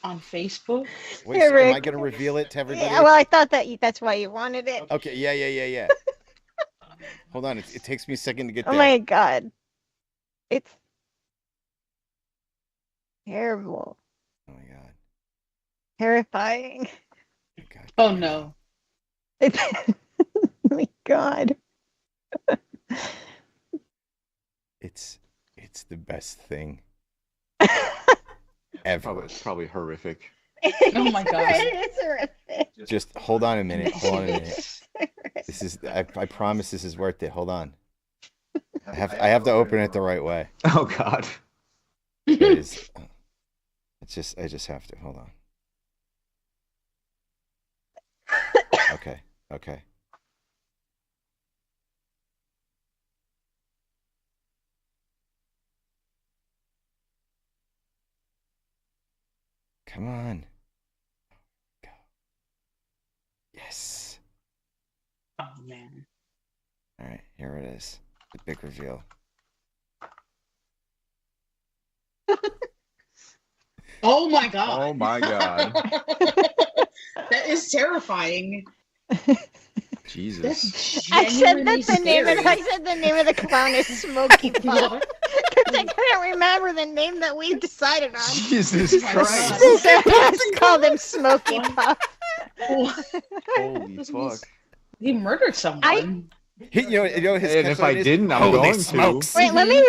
On Facebook? Wait, so am I gonna reveal it to everybody? Yeah, well, I thought that's why you wanted it. Okay. Yeah. Hold on, it takes me a second to get there. Oh my god, it's terrible. Oh my god. Terrifying. God. Oh no. Oh my god. It's the best thing ever. It's probably horrific. Oh my god. It's horrific. Just hold on a minute. This is I promise this is worth it. Hold on. I have to open it the right way. Oh god. I just have to. Hold on. Okay. Come on. Go. Yes. Oh man. All right, here it is. The big reveal. Oh my god. Oh my god. That is terrifying. Jesus. I said the name of the clown is Smokey Puff. Because I couldn't remember the name that we decided on. Jesus Christ. So I have to call them Smokey Puff. Holy fuck. He murdered someone. His and if I didn't, I'm holy going smokes. to. Wait, let me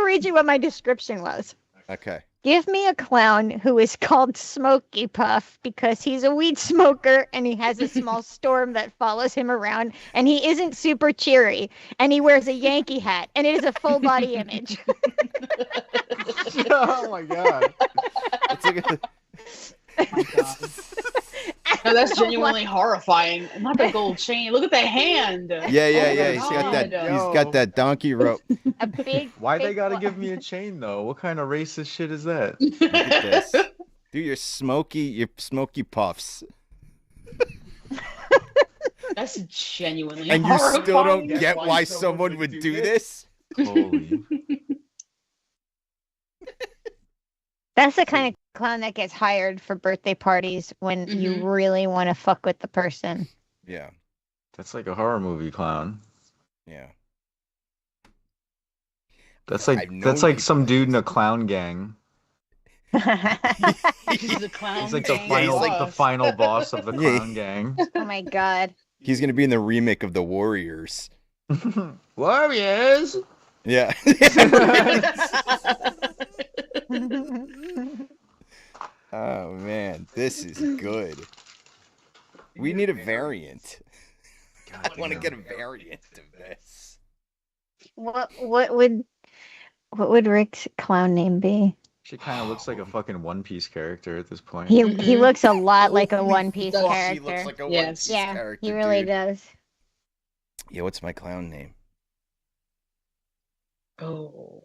read you what my description was. Okay. Give me a clown who is called Smokey Puff because he's a weed smoker and he has a small storm that follows him around and he isn't super cheery and he wears a Yankee hat and it is a full body image. Oh my god. Let's look at the... Oh my god. No, that's genuinely horrifying. Not the gold chain. Look at the hand. Yeah. He's got that donkey rope. A big. Why big they gotta give me a chain though? What kind of racist shit is that? Look at this. Dude, your smoky puffs. That's genuinely and you horrifying. still don't get why someone would do this? Holy. That's the kind of clown that gets hired for birthday parties when you really want to fuck with the person. Yeah. That's like a horror movie clown. Yeah. That's like some dude in a clown gang. He's the clown. He's like the final boss of the clown gang. Oh my god. He's gonna be in the remake of The Warriors. Warriors. Yeah. Oh man, this is good. We need a variant. I want to get a variant of this. What would Rick's clown name be? She kind of looks like a fucking One Piece character at this point. He looks a lot like a One Piece character. He looks like a One Piece character. He really does. Yeah, what's my clown name? Oh.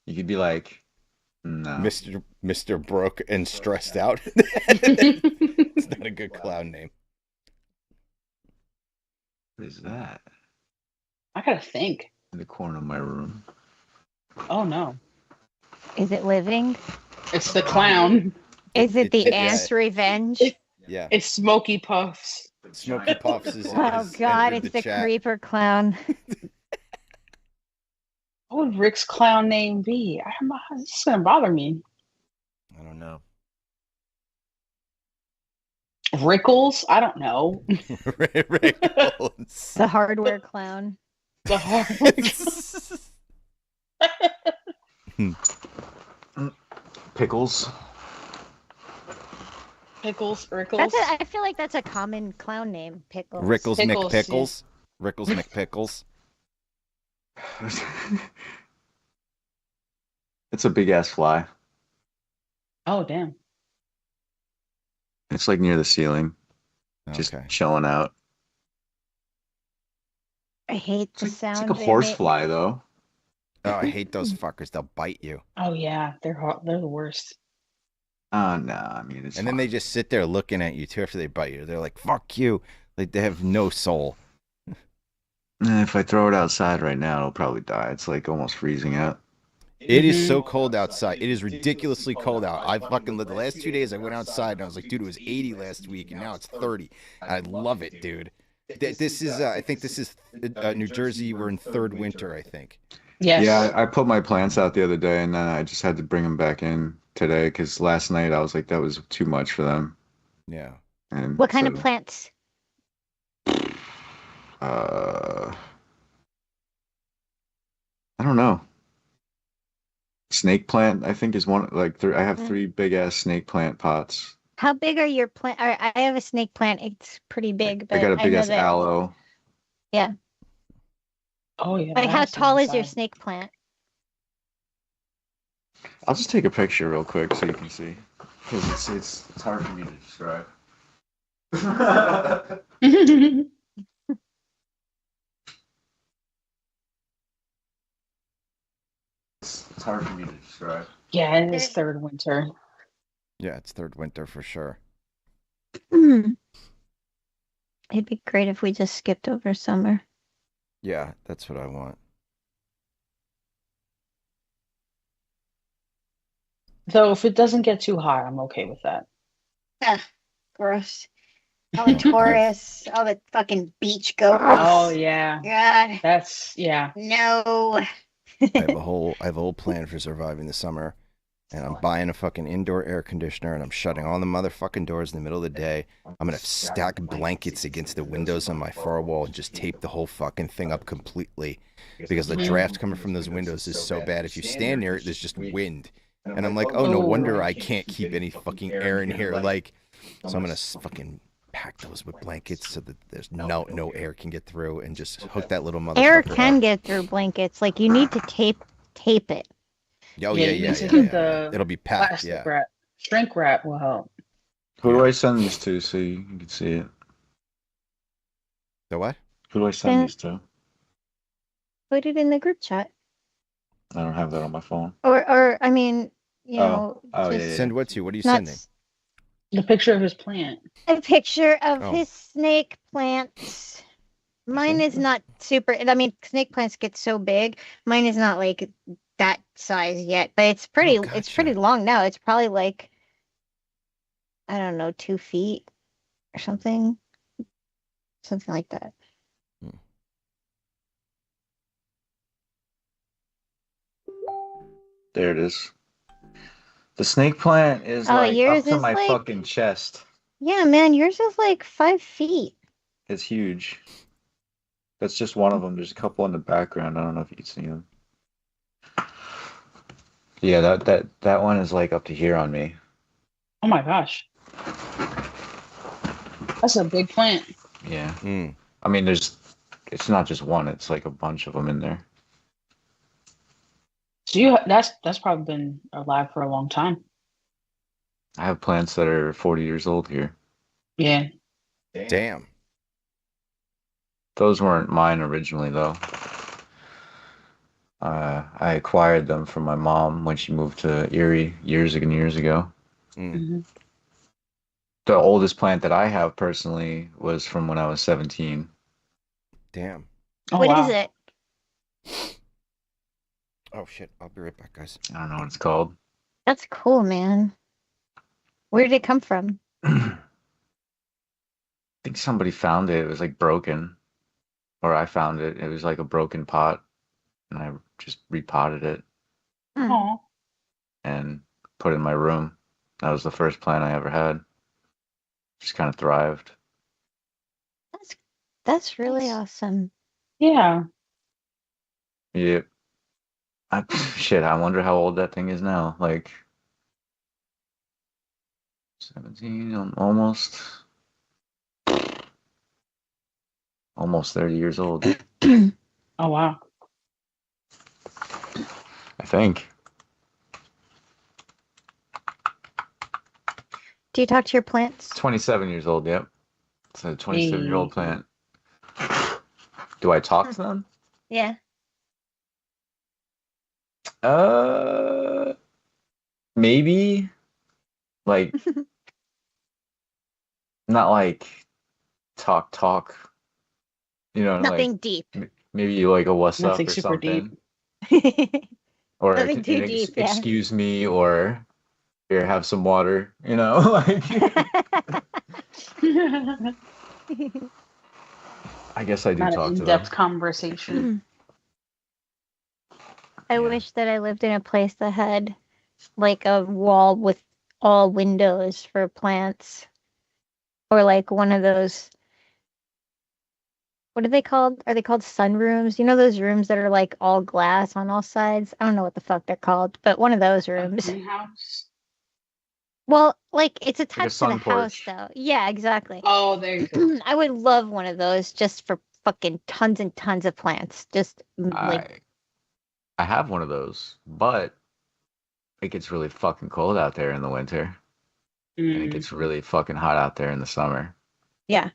You could be like, no. Mr. Broke and stressed out. It's not a good clown name. What is that? I gotta think. In the corner of my room. Oh no. Is it living? It's the clown. Is it the Ant's revenge? Yeah. It's Smoky Puffs. Smoky Puffs is. Oh God, it's the creeper clown. What would Rick's clown name be? It's gonna bother me. I don't know. Rickles? I don't know. Rickles. The hardware clown. The hardware Pickles. Pickles, Rickles. I feel like that's a common clown name. Pickles. Rickles McPickles. Yeah. Rickles McPickles. It's a big ass fly. Oh damn. It's like near the ceiling. Just chilling out. I hate the sound. It's like a horse fly though. Oh, I hate those fuckers. They'll bite you. Oh yeah, they're the worst. Oh no, I mean it's. And then they just sit there looking at you too after they bite you. They're like, "Fuck you!" Like they have no soul. If I throw it outside right now, it'll probably die. It's like almost freezing out. It is so cold outside. It is ridiculously cold out. I fucking the last 2 days I went outside and I was like, dude, it was 80 last week and now it's 30. I love it, dude. This is I think this is New Jersey. We're in third winter, I think. Yes. Yeah, I put my plants out the other day and then I just had to bring them back in today because last night I was like that was too much for them. Yeah. And what kind of plants? I don't know. Snake plant, I think, is one. Like, I have 3 big ass snake plant pots. How big are your plant? I have a snake plant. It's pretty big, but I got a big ass aloe. Yeah. Oh yeah. Like, how tall is your snake plant? I'll just take a picture real quick so you can see, because it's hard for me to describe. It's hard for me to describe. Yeah, it is third winter. Yeah, it's third winter for sure. It'd be great if we just skipped over summer. Yeah, that's what I want. Though if it doesn't get too hot, I'm okay with that. Gross. All the tourists, all the fucking beach goers. Oh yeah. God. That's No. I have a whole plan for surviving the summer, and I'm buying a fucking indoor air conditioner, and I'm shutting all the motherfucking doors in the middle of the day. I'm gonna stack blankets against the windows on my far wall and just tape the whole fucking thing up completely, because the draft coming from those windows is so bad. If you stand near it, there's just wind, and I'm like, oh, no wonder I can't keep any fucking air in here. Like, so I'm gonna fucking pack those with blankets so that there's no air can get through, and just hook that little motherfucker Air can up. get through blankets. Like, you need to tape it. Oh yeah. It'll be packed. Plastic wrap. Shrink wrap will help. Who do I send these to so you can see it? The what? Who do I send these to? Put it in the group chat. I don't have that on my phone. Or I mean, you know, yeah. Send what to you? What are you sending? The picture of his plant. A picture of his snake plants. Mine is not super. I mean, snake plants get so big. Mine is not like that size yet, but it's pretty. Gotcha. It's pretty long now. It's probably like, I don't know, 2 feet or something like that. There it is. The snake plant is like up to my fucking chest. Yeah, man, yours is like 5 feet. It's huge. That's just one of them. There's a couple in the background. I don't know if you can see them. Yeah, that one is like up to here on me. Oh my gosh. That's a big plant. Yeah. I mean, it's not just one. It's like a bunch of them in there. So that's probably been alive for a long time. I have plants that are 40 years old here. Yeah. Damn. Those weren't mine originally, though. I acquired them from my mom when she moved to Erie years ago. Mm-hmm. The oldest plant that I have personally was from when I was 17. Damn. Oh, What wow. is it? Oh shit! I'll be right back, guys. I don't know what it's called. That's cool, man. Where did it come from? I think somebody found it. It was like broken, or I found it. It was like a broken pot, and I just repotted it Aw. and put it in my room. That was the first plant I ever had. Just kind of thrived. That's really awesome. Yeah. Yep. Shit, I wonder how old that thing is now. Like 17, almost 30 years old. Oh, wow. I think. Do you talk to your plants? 27 years old, yep. It's a 27-year-old plant. Do I talk to them? Yeah. Maybe. Like, not like talk. You know, Nothing like deep. maybe like a what's Nothing up or super something. deep. Or Nothing too deep, yeah. excuse me, or here, have some water, you know? Like, I guess I do Not talk an to them. in-depth conversation. I wish that I lived in a place that had like a wall with all windows for plants. Or like one of those, what are they called? Are they called sunrooms? You know those rooms that are like all glass on all sides? I don't know what the fuck they're called, but one of those rooms. Greenhouse. Well, like it's Like a attached to the sun house porch. though. Yeah, exactly. Oh, there you go. I would love one of those just for fucking tons and tons of plants. Just like I have one of those, but it gets really fucking cold out there in the winter. And it gets really fucking hot out there in the summer. yeah.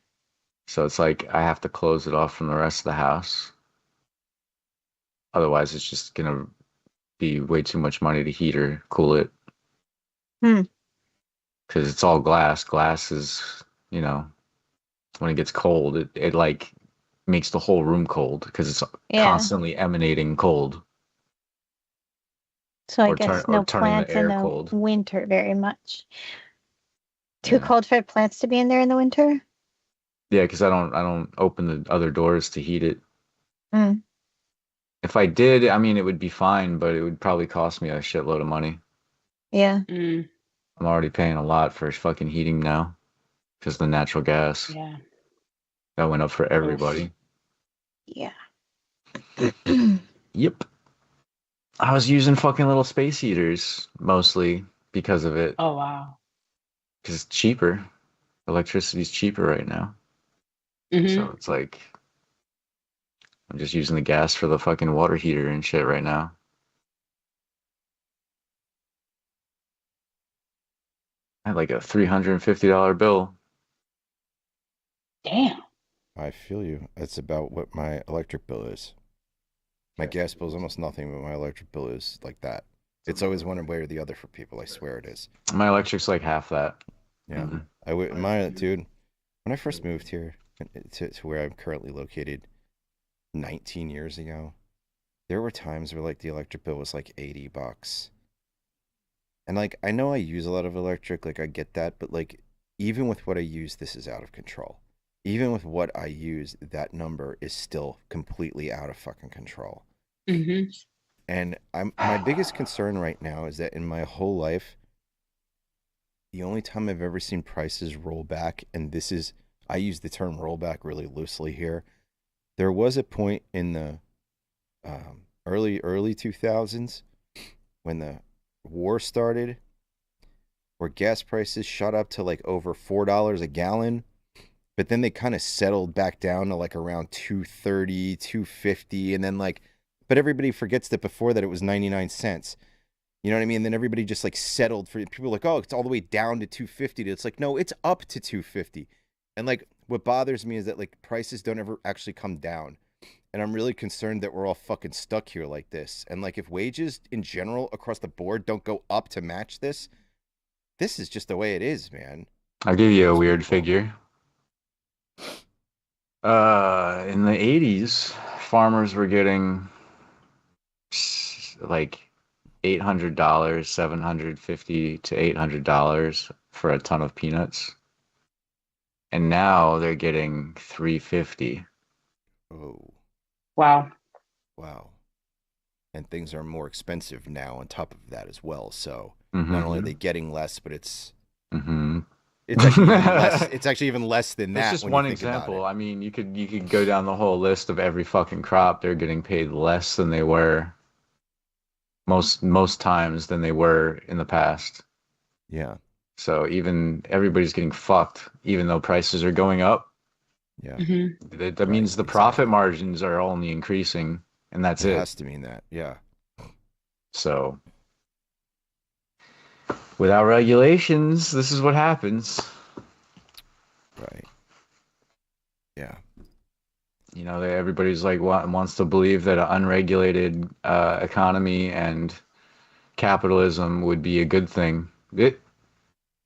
So it's like I have to close it off from the rest of the house. Otherwise, it's just gonna be way too much money to heat or cool it. Because it's all glass. Glass is, you know, when it gets cold, it like makes the whole room cold because it's constantly emanating cold. So I guess no plants in the winter very much. Too cold for plants to be in there in the winter? Yeah, because I don't open the other doors to heat it. If I did, I mean, it would be fine, but it would probably cost me a shitload of money. Yeah. I'm already paying a lot for fucking heating now because the natural gas. Yeah. That went up for everybody. Yeah. Yep. I was using fucking little space heaters mostly because of it. Oh, wow. Because it's cheaper. Electricity's cheaper right now. So it's like I'm just using the gas for the fucking water heater and shit right now. I had like a $350 bill. Damn. I feel you. That's about what my electric bill is. My gas bill is almost nothing, but my electric bill is like that. It's always one way or the other for people. I swear it is. My electric's like half that. Yeah. Dude, when I first moved here to where I'm currently located 19 years ago, there were times where like the electric bill was like $80. And like, I know I use a lot of electric, like I get that, but like, even with what I use, this is out of control. Even with what I use, that number is still completely out of fucking control. And my biggest concern right now is that in my whole life, the only time I've ever seen prices roll back, and this is, I use the term rollback really loosely here. There was a point in the early 2000s when the war started where gas prices shot up to like over $4 a gallon, but then they kind of settled back down to like around $2.30, $2.50, and then like, but everybody forgets that before that it was 99 cents. You know what I mean? And then everybody just like settled for, people like, oh, it's all the way down to $2.50. It's like, no, it's up to $2.50. And like, what bothers me is that like prices don't ever actually come down. And I'm really concerned that we're all fucking stuck here like this. And like, if wages in general across the board don't go up to match this is just the way it is, man. I'll give you a weird figure. In the 80s, farmers were getting like $800, $750 to $800 for a ton of peanuts. And now they're getting $350. Oh. Wow. And things are more expensive now on top of that as well. So Mm-hmm. not only are they getting less, but it's Mm-hmm. it's actually even less. It's actually even less than that. That's just when one you think about example. it. I mean, you could go down the whole list of every fucking crop. They're getting paid less than they were most times than they were in the past. Yeah. So even everybody's getting fucked, even though prices are going up. Yeah. Mm-hmm. That means the profit margins are only increasing, and that's it. It has to mean that. Yeah. So without regulations, this is what happens. Right. Yeah. You know, everybody's like wants to believe that an unregulated economy and capitalism would be a good thing.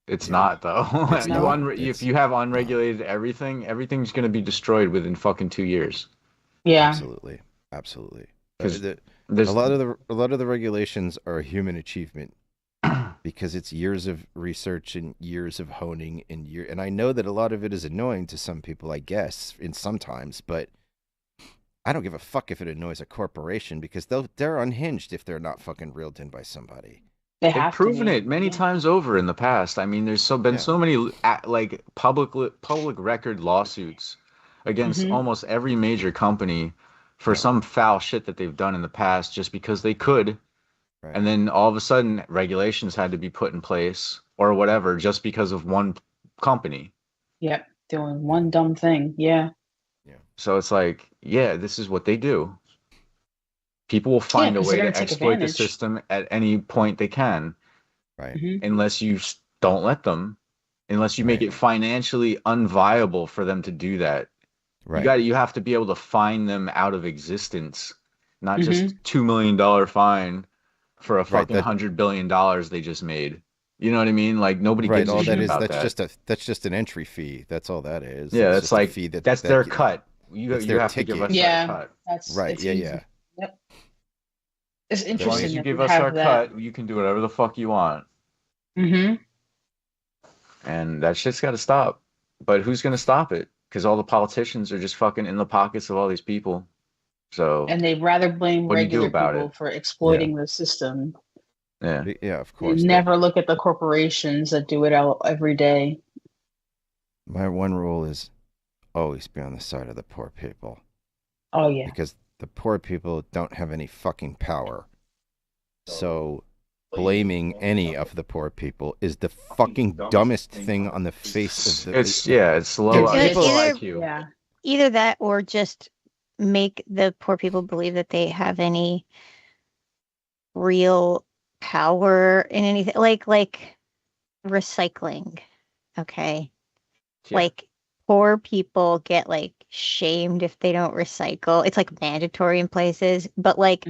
It's not though. It's not. If you have unregulated everything's going to be destroyed within fucking 2 years. Yeah. Absolutely. Because A lot of the regulations are a human achievement because it's years of research and years of honing and I know that a lot of it is annoying to some people, I guess, in sometimes, but I don't give a fuck if it annoys a corporation because they're unhinged if they're not fucking reeled in by somebody. They've proven it many times over in the past. I mean, there's been so many like public record lawsuits against almost every major company for some foul shit that they've done in the past just because they could. Right. And then all of a sudden regulations had to be put in place or whatever just because of one company. Yep, doing one dumb thing. Yeah. So it's like, this is what they do. People will find a way to exploit the system at any point they can. Right. Unless you don't let them, unless you make it financially unviable for them to do that. Right. You have to be able to fine them out of existence, not just $2 million fine for a fucking $100 billion they just made. You know what I mean? Like nobody gives a shit about that. That's just an entry fee. That's all that is. Yeah, that's like fee that's their cut. You have to give us our cut. That's right. Yeah. Yep. It's interesting. As long as you give us our cut, you can do whatever the fuck you want. Mm-hmm. And that shit's got to stop. But who's going to stop it? Because all the politicians are just fucking in the pockets of all these people. So. And they'd rather blame regular people for exploiting the system. Yeah. Yeah, of course. They never look at the corporations that do it every day. My one rule is always be on the side of the poor people. Oh, yeah. Because the poor people don't have any fucking power. So blaming any of the poor people is the fucking dumbest thing on the face of the... It's low IQ. Yeah. Either that or just make the poor people believe that they have any real power in anything. Like recycling. Okay. Yeah. Like poor people get like shamed if they don't recycle. It's like mandatory in places, but like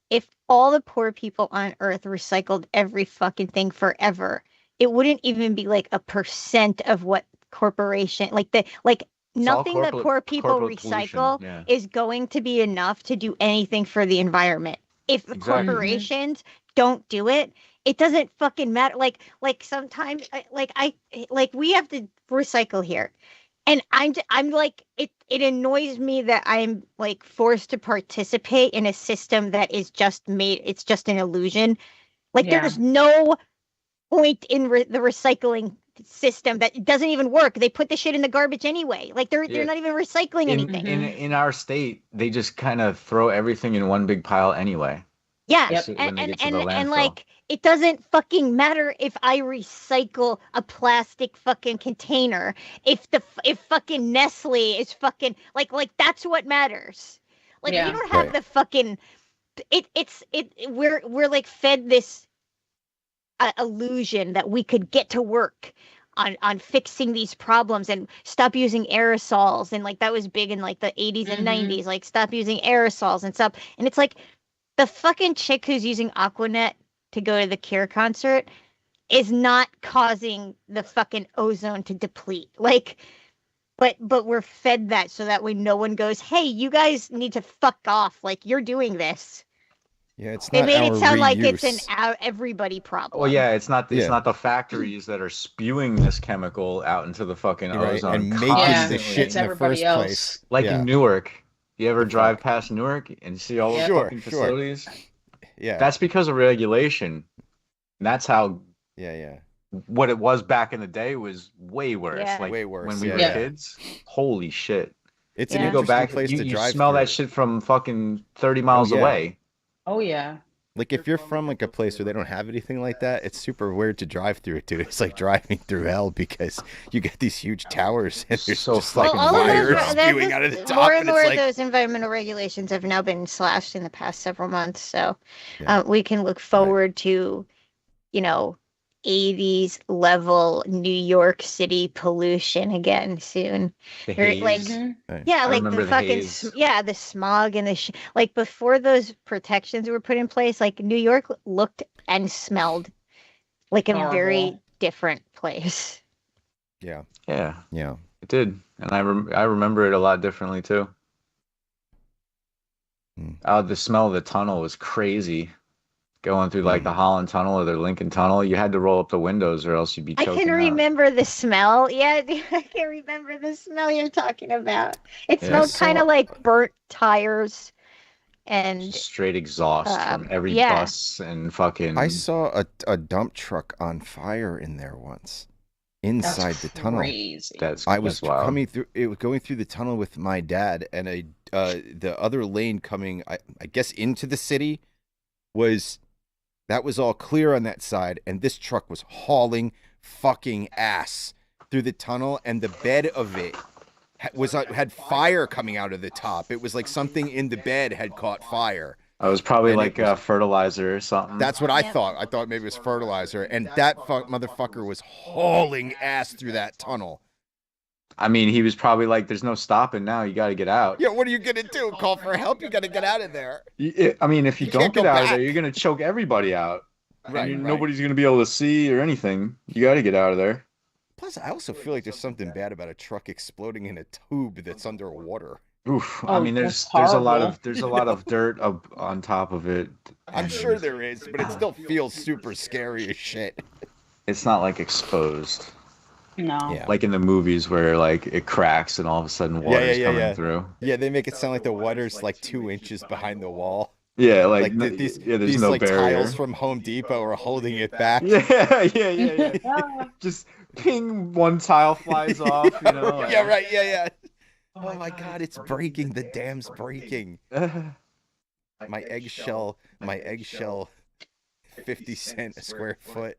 if all the poor people on earth recycled every fucking thing forever, it wouldn't even be like 1% of what corporation nothing that poor people recycle is going to be enough to do anything for the environment. If the corporations don't do it, it doesn't fucking matter. Like sometimes we have to recycle here. And I'm like, it annoys me that I'm like forced to participate in a system that is it's just an illusion. Like there's no point in the recycling system that doesn't even work. They put the shit in the garbage anyway. Like they're not even recycling anything. In our state, they just kind of throw everything in one big pile anyway. Yeah, and like it doesn't fucking matter if I recycle a plastic fucking container. If fucking Nestle is fucking like that's what matters. Like we don't have the fucking we're like fed this illusion that we could get to work on fixing these problems and stop using aerosols, and like that was big in like the 80s and 90s, like stop using aerosols and stuff. And it's like the fucking chick who's using Aquanet to go to the Cure concert is not causing the fucking ozone to deplete. Like, but we're fed that so that way no one goes, hey, you guys need to fuck off. Like, you're doing this. Yeah, it's They not. made it sound like reuse. it's an everybody problem. Well, yeah, it's not the factories that are spewing this chemical out into the fucking ozone and making constantly. the shit in the first place. Like in Newark. You ever drive past Newark and see all those fucking facilities? Yeah. That's because of regulation. And that's how what it was back in the day was way worse. Yeah. Like way worse. when we were kids. Holy shit. It's you an go back, place to you drive smell through. that shit from fucking 30 miles away. Oh yeah. Like if you're from like a place where they don't have anything like that, it's super weird to drive through it, dude. It's like driving through hell because you get these huge towers and there's just like wires spewing out of the top. More and more of those environmental regulations have now been slashed in the past several months. So we can look forward to, 80s level New York City pollution again soon. Like, like the fucking the smog and the like before those protections were put in place. Like New York looked and smelled like a very different place. Yeah, it did, and I remember it a lot differently too. The smell of the tunnel was crazy. Going through like the Holland Tunnel or the Lincoln Tunnel, you had to roll up the windows or else you'd be choking. I can remember the smell. Yeah, I can remember the smell you're talking about. It smelled kind of like burnt tires and just straight exhaust from every bus and fucking. I saw a dump truck on fire in there once, inside the tunnel. I was going through the tunnel with my dad, and the other lane coming, I guess, into the city was all clear on that side, and this truck was hauling fucking ass through the tunnel, and the bed of it had fire coming out of the top. It was like something in the bed had caught fire. It was probably fertilizer or something. That's what I thought. I thought maybe it was fertilizer, and that motherfucker was hauling ass through that tunnel. I mean, he was probably like, there's no stopping now. You got to get out. Yeah, what are you going to do? Call for help? You got to get out of there. I mean, if you don't get out of there, you're going to choke everybody out. Right. Nobody's going to be able to see or anything. You got to get out of there. Plus, I also feel like there's something bad about a truck exploding in a tube that's underwater. Oof. I mean, there's a lot of dirt on top of it. I'm sure there is, but it still feels super scary as shit. It's not like exposed. No. Yeah. Like in the movies where like it cracks and all of a sudden water's coming through. Yeah, they make it sound like the water's like 2 inches behind the wall. Yeah, like these no like barrier. tiles from Home Depot are holding it back. Yeah. Just ping, one tile flies off, Yeah, right. Yeah. Oh my God, it's breaking. The dam's breaking. My eggshell 50 cent a square foot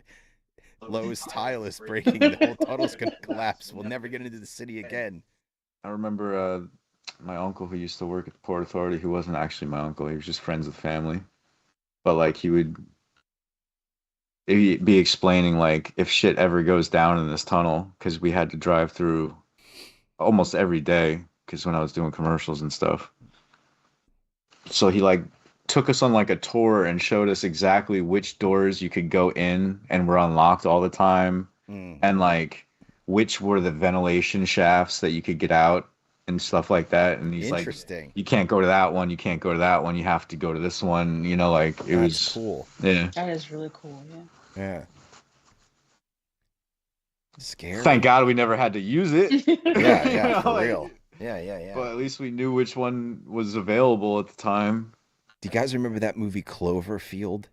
Lowe's tile is breaking. The whole tunnel's gonna collapse. We'll never get into the city again. I remember my uncle who used to work at the Port Authority, who wasn't actually my uncle, he was just friends with family. But like he'd be explaining like if shit ever goes down in this tunnel, because we had to drive through almost every day, because when I was doing commercials and stuff. So he like took us on like a tour and showed us exactly which doors you could go in and were unlocked all the time, and like which were the ventilation shafts that you could get out and stuff like that. And he's like, you can't go to that one, you can't go to that one, you have to go to this one, like it was cool. Yeah, that is really cool. Yeah, scary. Thank God we never had to use it. Yeah, for real. Yeah. But at least we knew which one was available at the time. Do you guys remember that movie Cloverfield?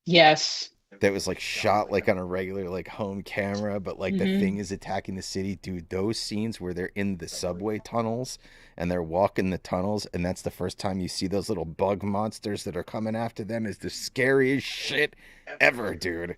Yes. That was like shot like on a regular like home camera, but like the thing is attacking the city. Dude, those scenes where they're in the subway tunnels and they're walking the tunnels, and that's the first time you see those little bug monsters that are coming after them, is the scariest shit ever, dude.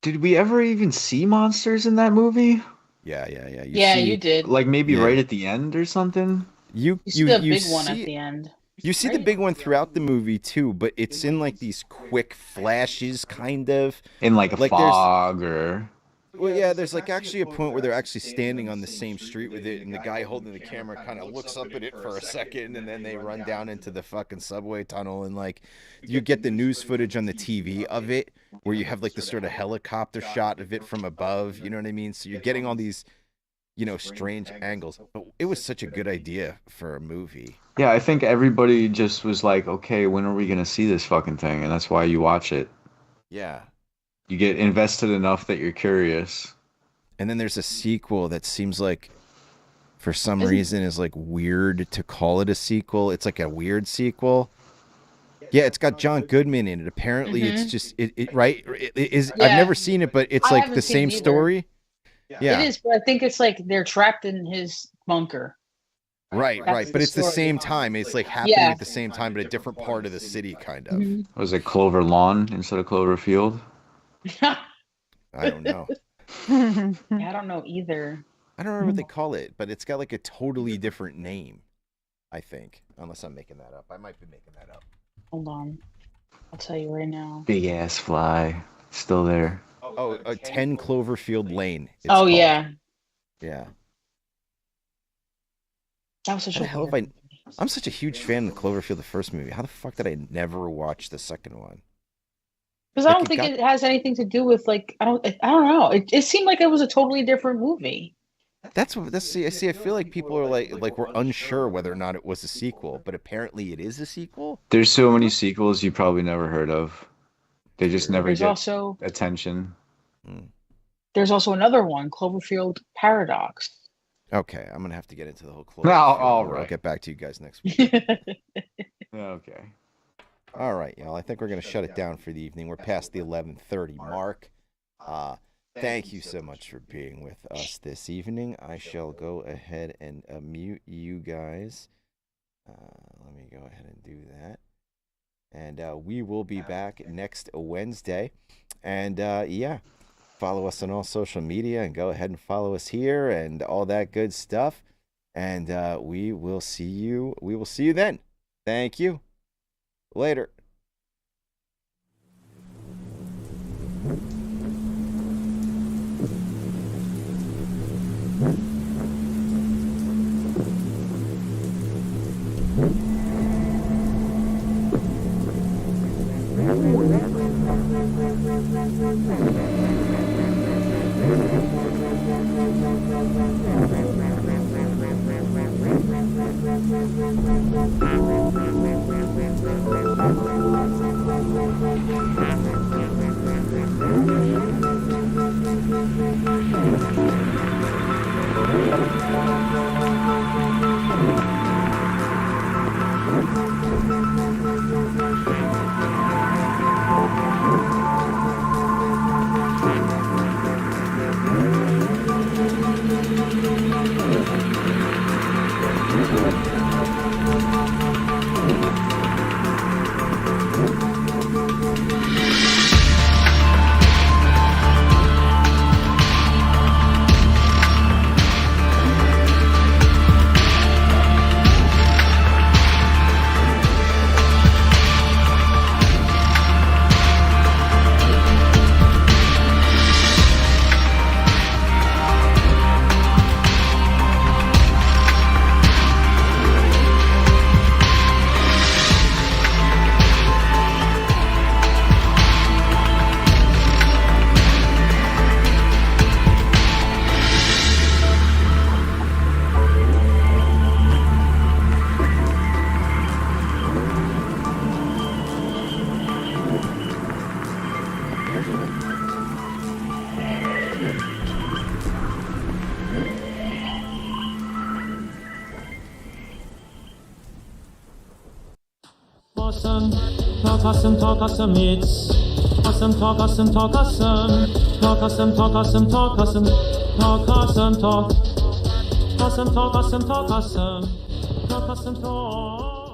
Did we ever even see monsters in that movie? Yeah. You did. Like maybe right at the end or something? You see a big one at the end. You see the big one throughout the movie too, but it's in like these quick flashes, kind of in like a like fog or. Well, yeah, there's like actually a point where they're actually standing on the same street with it, and the guy holding the camera kind of looks up at it for a second, and then they run down into the fucking subway tunnel, and like you get the news footage on the TV of it, where you have like the sort of helicopter shot of it from above. You know what I mean? So you're getting all these, strange angles. But it was such a good idea for a movie. Yeah, I think everybody just was like, okay, when are we gonna see this fucking thing? And that's why you watch it. Yeah. You get invested enough that you're curious. And then there's a sequel that seems like, for some reason, is like weird to call it a sequel. It's like a weird sequel. Yeah, it's got John Goodman in it. Apparently, it's just right. It is. Yeah. I've never seen it, but it's like the same story. Yeah, it is. But I think it's like they're trapped in his bunker. Right. But it's the same time. It's like happening at the same time, but a different part of the city, kind of. Was it Clover Lawn instead of Clover Field? I don't know. I don't know either. I don't remember what they call it, but it's got like a totally different name, I think. Unless I'm making that up. I might be making that up. Hold on. I'll tell you right now. Big ass fly. Still there. Oh, 10 Cloverfield Lane. Called. Yeah. Yeah. That was such a hell if I'm such a huge fan of Cloverfield, the first movie. How the fuck did I never watch the second one? Because I don't think it has anything to do with like I don't know. It seemed like it was a totally different movie. That's see. I feel like people are like we're unsure whether or not it was a sequel, but apparently it is a sequel. There's so many sequels you probably never heard of. They just never get also attention. There's also another one, Cloverfield Paradox. Okay, I'm gonna have to get into the whole Cloverfield. No, all right. I'll get back to you guys next week. Okay. All right, y'all. I think we're going to shut it down for the evening. We're past the 11:30 mark. Thank you so much for being with us this evening. I shall go ahead and mute you guys. Let me go ahead and do that. And we will be back next Wednesday. And follow us on all social media and go ahead and follow us here and all that good stuff. And we will see you. We will see you then. Thank you. Later. Talk awesome, it's awesome, talk awesome, talk awesome, talk awesome, talk awesome, talk awesome, talk awesome, talk awesome, talk awesome, talk awesome, talk awesome, talk.